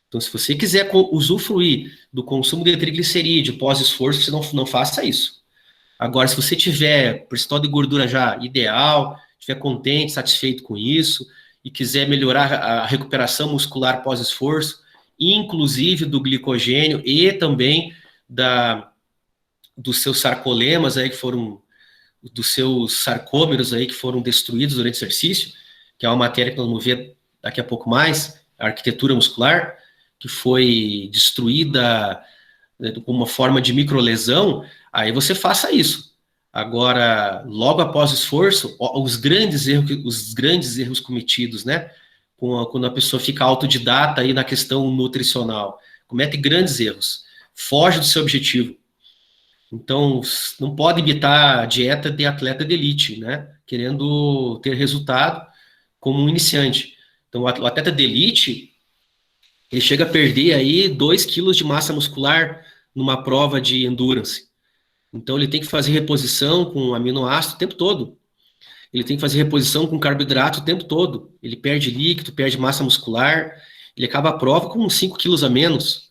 Então, se você quiser usufruir do consumo de triglicerídeo pós-esforço, você não faça isso. Agora, se você tiver percentual de gordura já ideal, estiver contente, satisfeito com isso, e quiser melhorar a recuperação muscular pós-esforço, inclusive do glicogênio e também dos seus sarcolemas aí que foram, dos seus sarcômeros aí que foram destruídos durante o exercício, que é uma matéria que nós vamos ver daqui a pouco mais, a arquitetura muscular, que foi destruída com uma forma de microlesão, aí você faça isso. Agora, logo após o esforço, os grandes erros cometidos, né, quando a pessoa fica autodidata aí na questão nutricional, comete grandes erros, foge do seu objetivo. Então, não pode imitar a dieta de atleta de elite, né, querendo ter resultado como um iniciante. Então, o atleta de elite, ele chega a perder aí 2 quilos de massa muscular numa prova de endurance. Então, ele tem que fazer reposição com aminoácido o tempo todo. Ele tem que fazer reposição com carboidrato o tempo todo. Ele perde líquido, perde massa muscular. Ele acaba a prova com 5 quilos a menos.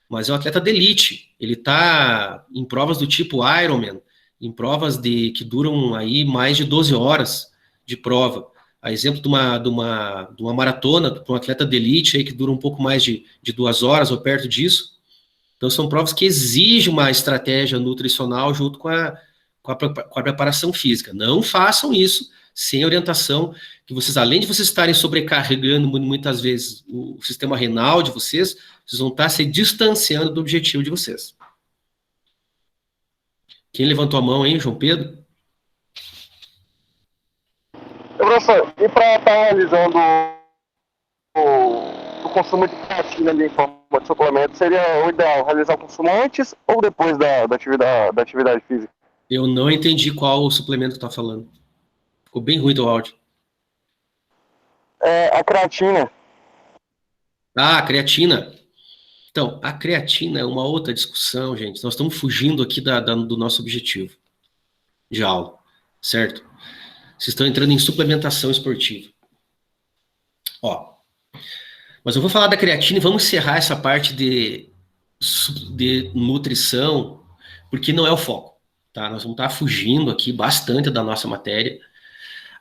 Mas é um atleta de elite. ele está em provas do tipo Ironman, em provas que duram aí mais de 12 horas de prova. A exemplo de uma maratona, para um atleta de elite aí, que dura um pouco mais de 2 horas ou perto disso. Então, são provas que exigem uma estratégia nutricional junto com a preparação física. Não façam isso sem orientação, que vocês, além de vocês estarem sobrecarregando muitas vezes o sistema renal de vocês vão estar se distanciando do objetivo de vocês. Quem levantou a mão aí, João Pedro? Professor, e para estar realizando o consumo de creatina ali em forma de suplemento, seria o ideal realizar o consumo antes ou depois da atividade física? Eu não entendi qual o suplemento que está falando. Ficou bem ruim o áudio. A creatina. Ah, a creatina. Então, a creatina é uma outra discussão, gente. Nós estamos fugindo aqui do nosso objetivo de aula, certo? Vocês estão entrando em suplementação esportiva. Ó, mas eu vou falar da creatina e vamos encerrar essa parte de nutrição, porque não é o foco, tá? Nós vamos estar fugindo aqui bastante da nossa matéria.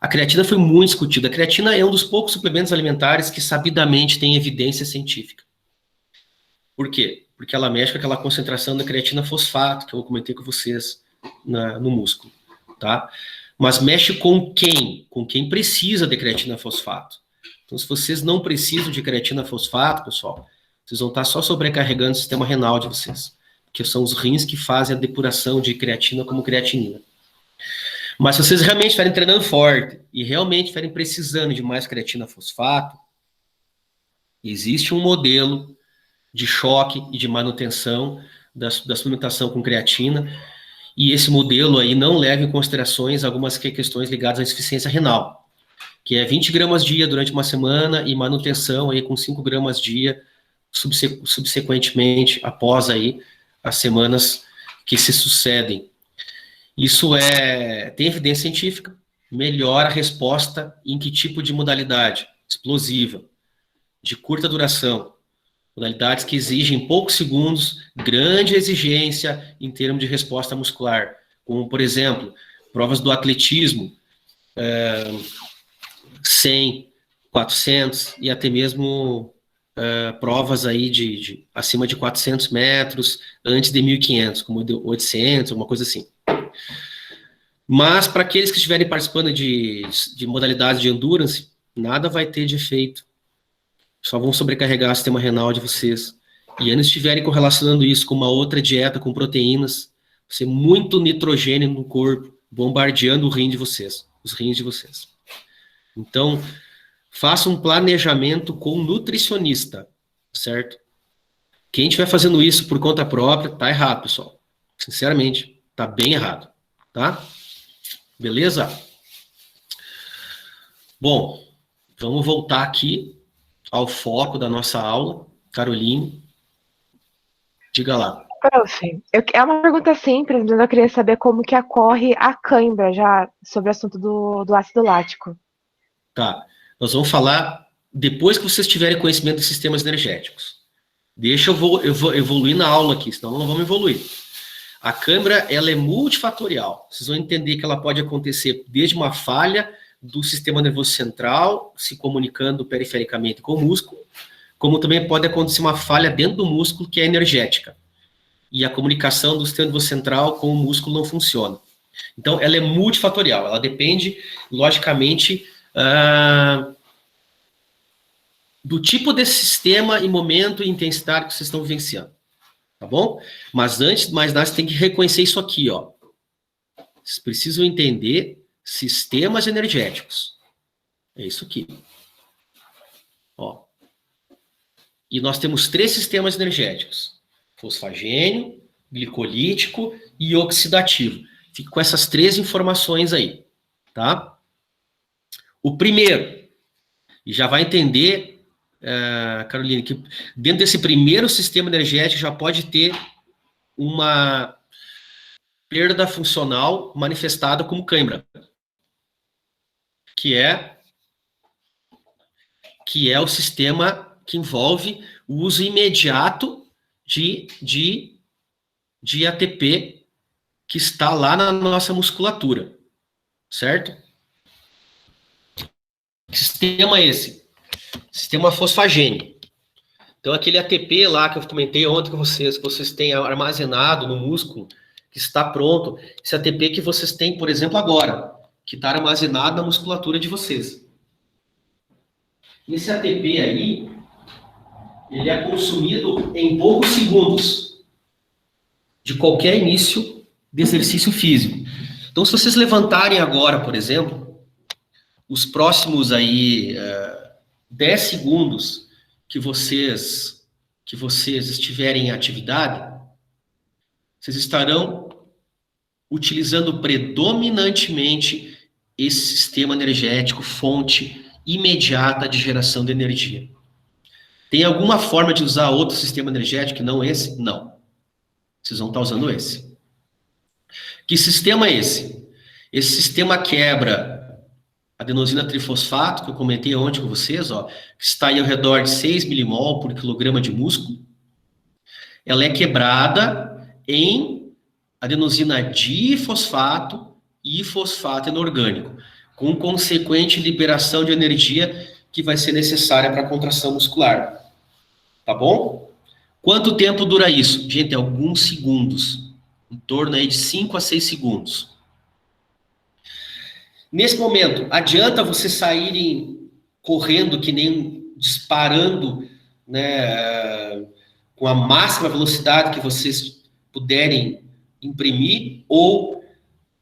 A creatina foi muito discutida. A creatina é um dos poucos suplementos alimentares que sabidamente tem evidência científica. Por quê? Porque ela mexe com aquela concentração da creatina fosfato, que eu comentei com vocês no músculo, tá? Mas mexe com quem? Com quem precisa de creatina fosfato. Então, se vocês não precisam de creatina fosfato, pessoal, vocês vão estar só sobrecarregando o sistema renal de vocês, porque são os rins que fazem a depuração de creatina como creatinina. Mas se vocês realmente estiverem treinando forte e realmente estiverem precisando de mais creatina fosfato, existe um modelo de choque e de manutenção da suplementação com creatina, e esse modelo aí não leva em considerações algumas questões ligadas à insuficiência renal, que é 20 gramas dia durante uma semana e manutenção aí com 5 gramas dia subsequentemente após aí as semanas que se sucedem. Isso tem evidência científica, melhora a resposta em que tipo de modalidade? Explosiva, de curta duração, modalidades que exigem poucos segundos, grande exigência em termos de resposta muscular, como, por exemplo, provas do atletismo, 100, 400 e até mesmo provas aí de acima de 400 metros, antes de 1.500, como de 800, alguma coisa assim. Mas para aqueles que estiverem participando de modalidades de endurance, nada vai ter de efeito. Só vão sobrecarregar o sistema renal de vocês. E antes estiverem correlacionando isso com uma outra dieta com proteínas, vai ser muito nitrogênio no corpo, bombardeando o rim de vocês, os rins de vocês. Então, faça um planejamento com nutricionista, certo? Quem estiver fazendo isso por conta própria, tá errado, pessoal. Sinceramente, tá bem errado, tá? Beleza? Bom, vamos voltar aqui ao foco da nossa aula. Caroline, diga lá. Prof, é uma pergunta simples, mas eu queria saber como que ocorre a cãibra, já sobre o assunto do ácido lático. Tá, nós vamos falar depois que vocês tiverem conhecimento dos sistemas energéticos. Deixa eu vou evoluir na aula aqui, senão não vamos evoluir. A cãibra, ela é multifatorial. Vocês vão entender que ela pode acontecer desde uma falha do sistema nervoso central, se comunicando perifericamente com o músculo, como também pode acontecer uma falha dentro do músculo que é energética. E a comunicação do sistema nervoso central com o músculo não funciona. Então, ela é multifatorial. Ela depende, logicamente, do tipo de sistema e momento e intensidade que vocês estão vivenciando. Tá bom? Mas antes de mais nada, você tem que reconhecer isso aqui, ó. Vocês precisam entender sistemas energéticos. É isso aqui. Ó. E nós temos 3 sistemas energéticos: fosfagênio, glicolítico e oxidativo. Fique com essas 3 informações aí, tá? O primeiro, e já vai entender, Caroline, que dentro desse primeiro sistema energético já pode ter uma perda funcional manifestada como cãibra, que é o sistema que envolve o uso imediato de de ATP que está lá na nossa musculatura, certo? Que sistema é esse? Sistema fosfagênio. Então, aquele ATP lá que eu comentei ontem com vocês, que vocês têm armazenado no músculo, que está pronto, esse ATP que vocês têm, por exemplo, agora, que está armazenado na musculatura de vocês. Esse ATP aí, ele é consumido em poucos segundos de qualquer início de exercício físico. Então, se vocês levantarem agora, por exemplo, os próximos aí 10 segundos que vocês estiverem em atividade, vocês estarão utilizando predominantemente esse sistema energético, fonte imediata de geração de energia. Tem alguma forma de usar outro sistema energético que não esse? Não. Vocês vão estar usando esse. Que sistema é esse? Esse sistema quebra adenosina trifosfato, que eu comentei ontem com vocês, ó, que está aí ao redor de 6 milimol por quilograma de músculo. Ela é quebrada em adenosina difosfato e fosfato inorgânico, com consequente liberação de energia que vai ser necessária para a contração muscular. Tá bom? Quanto tempo dura isso? Gente, alguns segundos. Em torno aí de 5 a 6 segundos. Nesse momento, adianta vocês saírem correndo, que nem disparando, né, com a máxima velocidade que vocês puderem imprimir, ou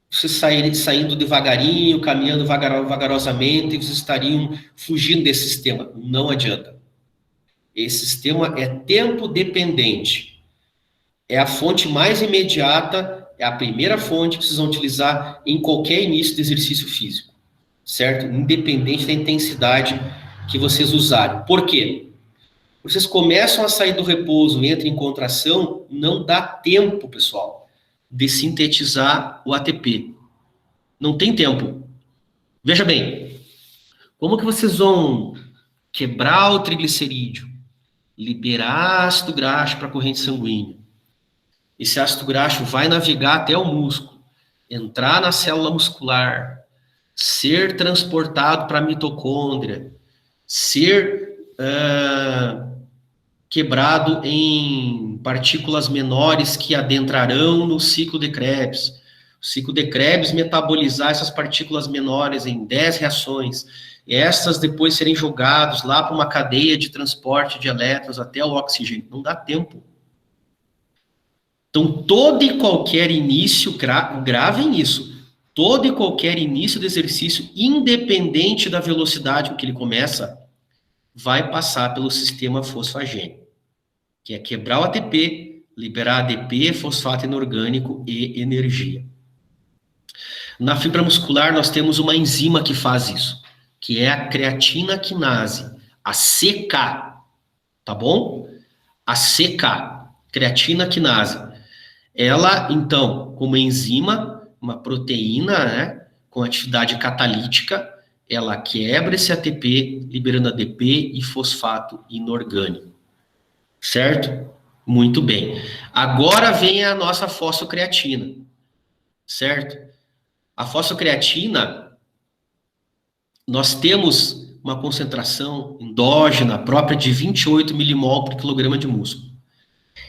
vocês saírem saindo devagarinho, caminhando vagarosamente, e vocês estariam fugindo desse sistema. Não adianta. Esse sistema é tempo dependente. É a fonte mais imediata, é a primeira fonte que vocês vão utilizar em qualquer início de exercício físico, certo? Independente da intensidade que vocês usarem. Por quê? Vocês começam a sair do repouso, entram em contração, não dá tempo, pessoal, de sintetizar o ATP. Não tem tempo. Veja bem, como que vocês vão quebrar o triglicerídeo, liberar ácido graxo para a corrente sanguínea? Esse ácido graxo vai navegar até o músculo, entrar na célula muscular, ser transportado para a mitocôndria, ser quebrado em partículas menores que adentrarão no ciclo de Krebs. O ciclo de Krebs metabolizar essas partículas menores em 10 reações, e essas depois serem jogadas lá para uma cadeia de transporte de elétrons até o oxigênio. Não dá tempo. Então, todo e qualquer início, gravem isso, todo e qualquer início de exercício, independente da velocidade com que ele começa, vai passar pelo sistema fosfagênio, que é quebrar o ATP, liberar ADP, fosfato inorgânico e energia. Na fibra muscular, nós temos uma enzima que faz isso, que é a creatina quinase, a CK, tá bom? A CK, creatina quinase. Ela, então, como enzima, uma proteína, né, com atividade catalítica, ela quebra esse ATP, liberando ADP e fosfato inorgânico. Certo? Muito bem. Agora vem a nossa fosfocreatina. Certo? A fosfocreatina, nós temos uma concentração endógena própria de 28 milimol por quilograma de músculo.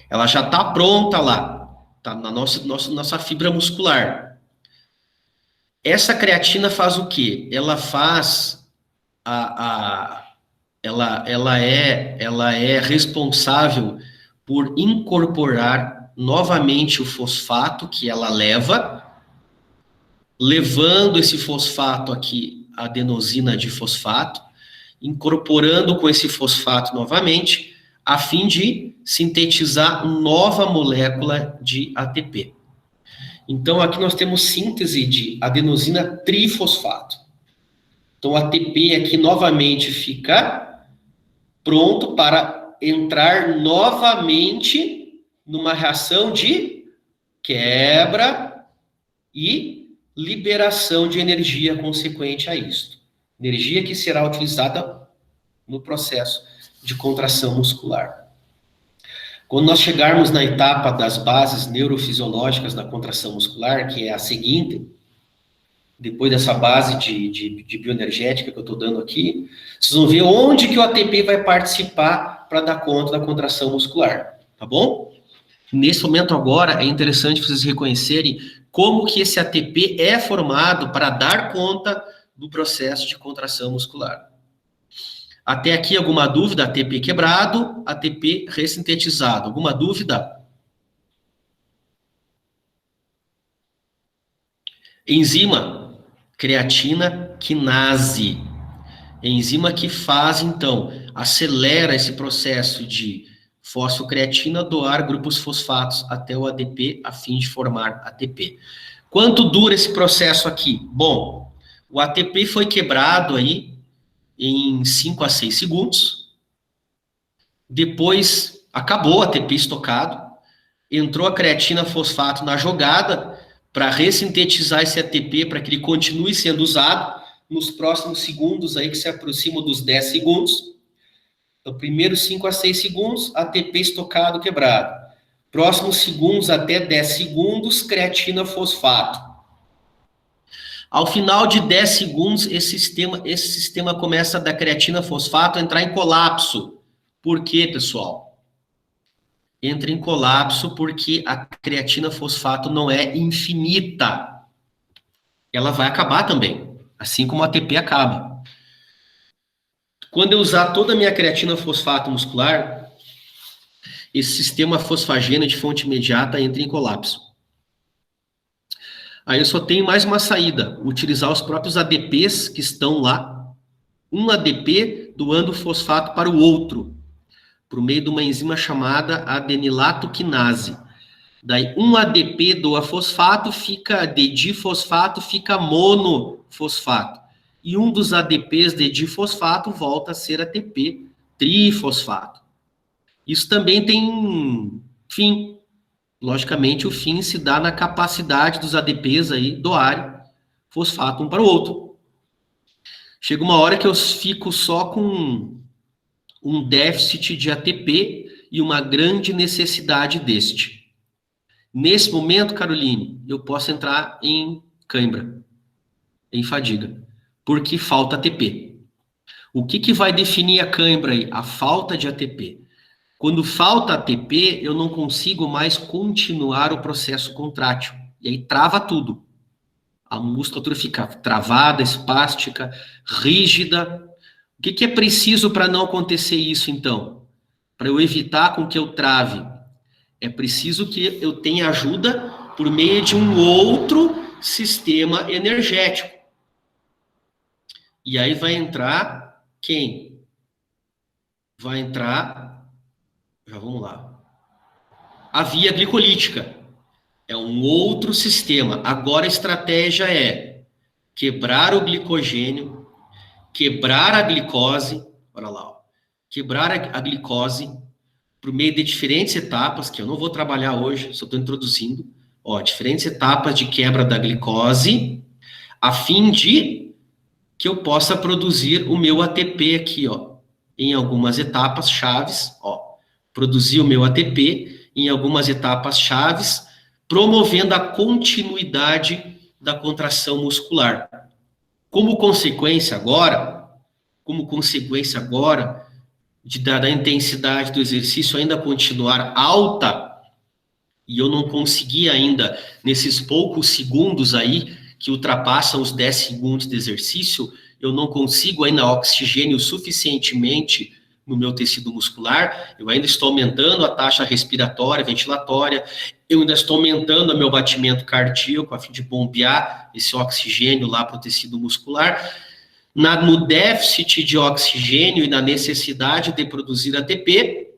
Ela já está pronta lá. Tá na nossa fibra muscular. Essa creatina faz o quê? Ela faz ela é responsável por incorporar novamente o fosfato que ela levando esse fosfato aqui, a adenosina difosfato, incorporando com esse fosfato novamente, a fim de sintetizar nova molécula de ATP. Então, aqui nós temos síntese de adenosina trifosfato. Então, o ATP aqui novamente fica pronto para entrar novamente numa reação de quebra e liberação de energia consequente a isto. Energia que será utilizada no processo de contração muscular. Quando nós chegarmos na etapa das bases neurofisiológicas da contração muscular, que é a seguinte, depois dessa base de bioenergética que eu estou dando aqui, vocês vão ver onde que o ATP vai participar para dar conta da contração muscular, tá bom? Nesse momento agora, é interessante vocês reconhecerem como que esse ATP é formado para dar conta do processo de contração muscular. Até aqui, alguma dúvida? ATP quebrado, ATP ressintetizado. Alguma dúvida? Enzima, creatina quinase. Enzima que faz, então, acelera esse processo de fosfocreatina doar grupos fosfatos até o ADP a fim de formar ATP. Quanto dura esse processo aqui? Bom, o ATP foi quebrado aí em 5 a 6 segundos. Depois, acabou o ATP estocado. Entrou a creatina fosfato na jogada para ressintetizar esse ATP para que ele continue sendo usado nos próximos segundos aí que se aproximam dos 10 segundos. Então, primeiro 5 a 6 segundos, ATP estocado quebrado. Próximos segundos até 10 segundos, creatina fosfato. Ao final de 10 segundos, esse sistema começa da creatina fosfato a entrar em colapso. Por quê, pessoal? Entra em colapso porque a creatina fosfato não é infinita. Ela vai acabar também, assim como a ATP acaba. Quando eu usar toda a minha creatina fosfato muscular, esse sistema fosfagênio de fonte imediata entra em colapso. Aí eu só tenho mais uma saída, utilizar os próprios ADPs que estão lá, um ADP doando fosfato para o outro, por meio de uma enzima chamada adenilato quinase. Daí um ADP doa fosfato, fica de difosfato, fica monofosfato. E um dos ADPs de difosfato volta a ser ATP trifosfato. Isso também tem fim. Logicamente, o fim se dá na capacidade dos ADPs aí doarem fosfato um para o outro. Chega uma hora que eu fico só com um déficit de ATP e uma grande necessidade deste. Nesse momento, Caroline, eu posso entrar em cãibra, em fadiga, porque falta ATP. O que vai definir a cãibra aí? A falta de ATP. Quando falta ATP, eu não consigo mais continuar o processo contrátil. E aí trava tudo. A musculatura fica travada, espástica, rígida. O que é preciso para não acontecer isso, então? Para eu evitar com que eu trave? É preciso que eu tenha ajuda por meio de um outro sistema energético. E aí vai entrar quem? Vai entrar... Já vamos lá. A via glicolítica é um outro sistema. Agora a estratégia é quebrar o glicogênio, quebrar a glicose, olha lá, ó, quebrar a glicose por meio de diferentes etapas, que eu não vou trabalhar hoje, só estou introduzindo, ó, diferentes etapas de quebra da glicose, a fim de que eu possa produzir o meu ATP aqui, ó, em algumas etapas chaves, ó. Produzir o meu ATP em algumas etapas chaves, promovendo a continuidade da contração muscular. Como consequência agora da intensidade do exercício ainda continuar alta, e eu não consegui ainda, nesses poucos segundos aí, que ultrapassam os 10 segundos de exercício, eu não consigo ainda oxigênio suficientemente no meu tecido muscular, eu ainda estou aumentando a taxa respiratória, ventilatória, eu ainda estou aumentando o meu batimento cardíaco a fim de bombear esse oxigênio lá para o tecido muscular. No déficit de oxigênio e na necessidade de produzir ATP,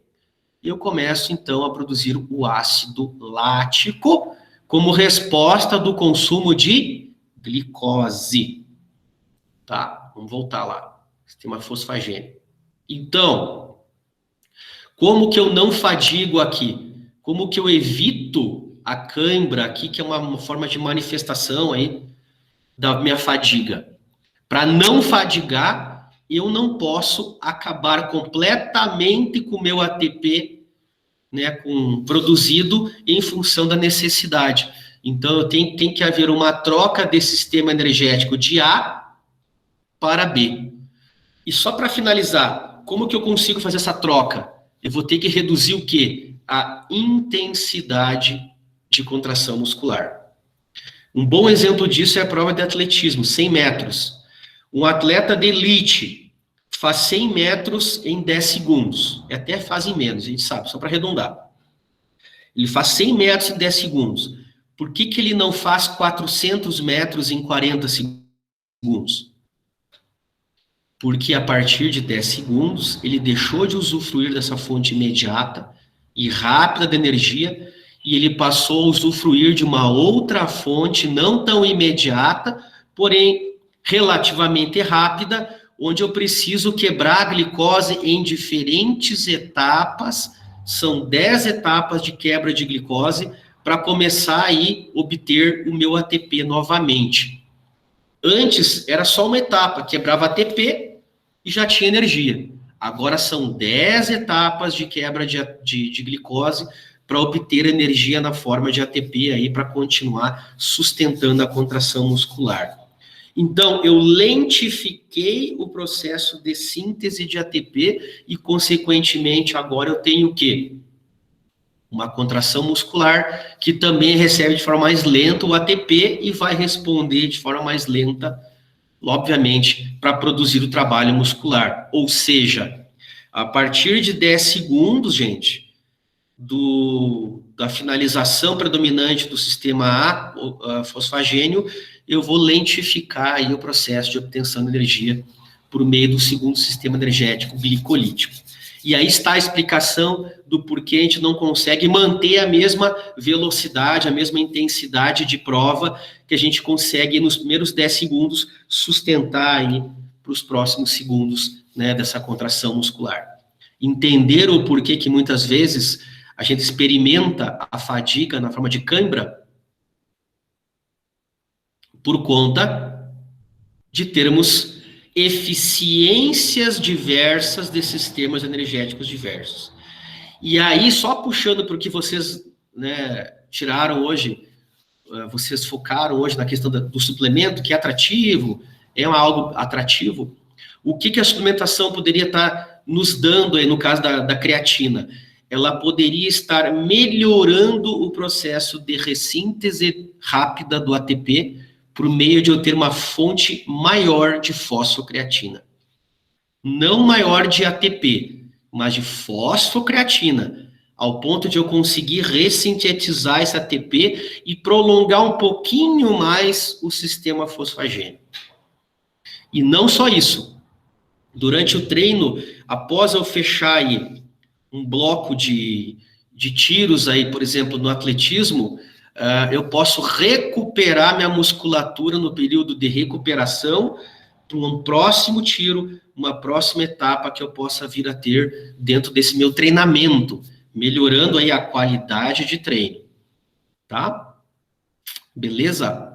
eu começo então a produzir o ácido lático como resposta do consumo de glicose. Tá, vamos voltar lá. Sistema fosfagênio. Então, como que eu não fadigo aqui? Como que eu evito a cãibra aqui, que é uma forma de manifestação aí da minha fadiga? Para não fadigar, eu não posso acabar completamente com o meu ATP né, produzido em função da necessidade. Então, tem que haver uma troca desse sistema energético de A para B. E só para finalizar, como que eu consigo fazer essa troca? Eu vou ter que reduzir o quê? A intensidade de contração muscular. Um bom exemplo disso é a prova de atletismo, 100 metros. Um atleta de elite faz 100 metros em 10 segundos. Até fazem menos, a gente sabe, só para arredondar. Ele faz 100 metros em 10 segundos. Por que ele não faz 400 metros em 40 segundos? Porque a partir de 10 segundos, ele deixou de usufruir dessa fonte imediata e rápida de energia e ele passou a usufruir de uma outra fonte não tão imediata, porém relativamente rápida, onde eu preciso quebrar a glicose em diferentes etapas. São 10 etapas de quebra de glicose para começar aí obter o meu ATP novamente. Antes era só uma etapa, quebrava ATP e já tinha energia. Agora são 10 etapas de quebra de glicose para obter energia na forma de ATP aí para continuar sustentando a contração muscular. Então, eu lentifiquei o processo de síntese de ATP e, consequentemente, agora eu tenho o quê? Uma contração muscular que também recebe de forma mais lenta o ATP e vai responder de forma mais lenta, obviamente, para produzir o trabalho muscular. Ou seja, a partir de 10 segundos, gente, da finalização predominante do sistema A, fosfagênio, eu vou lentificar aí o processo de obtenção de energia por meio do segundo sistema energético glicolítico. E aí está a explicação do porquê a gente não consegue manter a mesma velocidade, a mesma intensidade de prova que a gente consegue nos primeiros 10 segundos sustentar aí para os próximos segundos, né, dessa contração muscular. Entender o porquê que muitas vezes a gente experimenta a fadiga na forma de cãibra por conta de termos eficiências diversas de sistemas energéticos diversos. E aí, só puxando para o que vocês, né, tiraram hoje, vocês focaram hoje na questão do suplemento, que é atrativo, é algo atrativo, o que a suplementação poderia estar nos dando aí, no caso da creatina? Ela poderia estar melhorando o processo de ressíntese rápida do ATP por meio de eu ter uma fonte maior de fosfocreatina. Não maior de ATP, mas de fosfocreatina, ao ponto de eu conseguir ressintetizar esse ATP e prolongar um pouquinho mais o sistema fosfagênio. E não só isso. Durante o treino, após eu fechar aí um bloco de tiros aí, por exemplo, no atletismo, eu posso recuperar minha musculatura no período de recuperação para um próximo tiro, uma próxima etapa que eu possa vir a ter dentro desse meu treinamento, melhorando aí a qualidade de treino, tá? Beleza?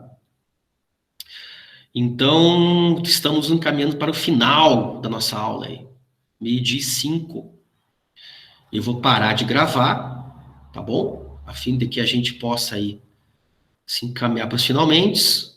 Então, estamos encaminhando para o final da nossa aula aí, 12:05. Eu vou parar de gravar, tá bom? A fim de que a gente possa aí se encaminhar para os finalmente.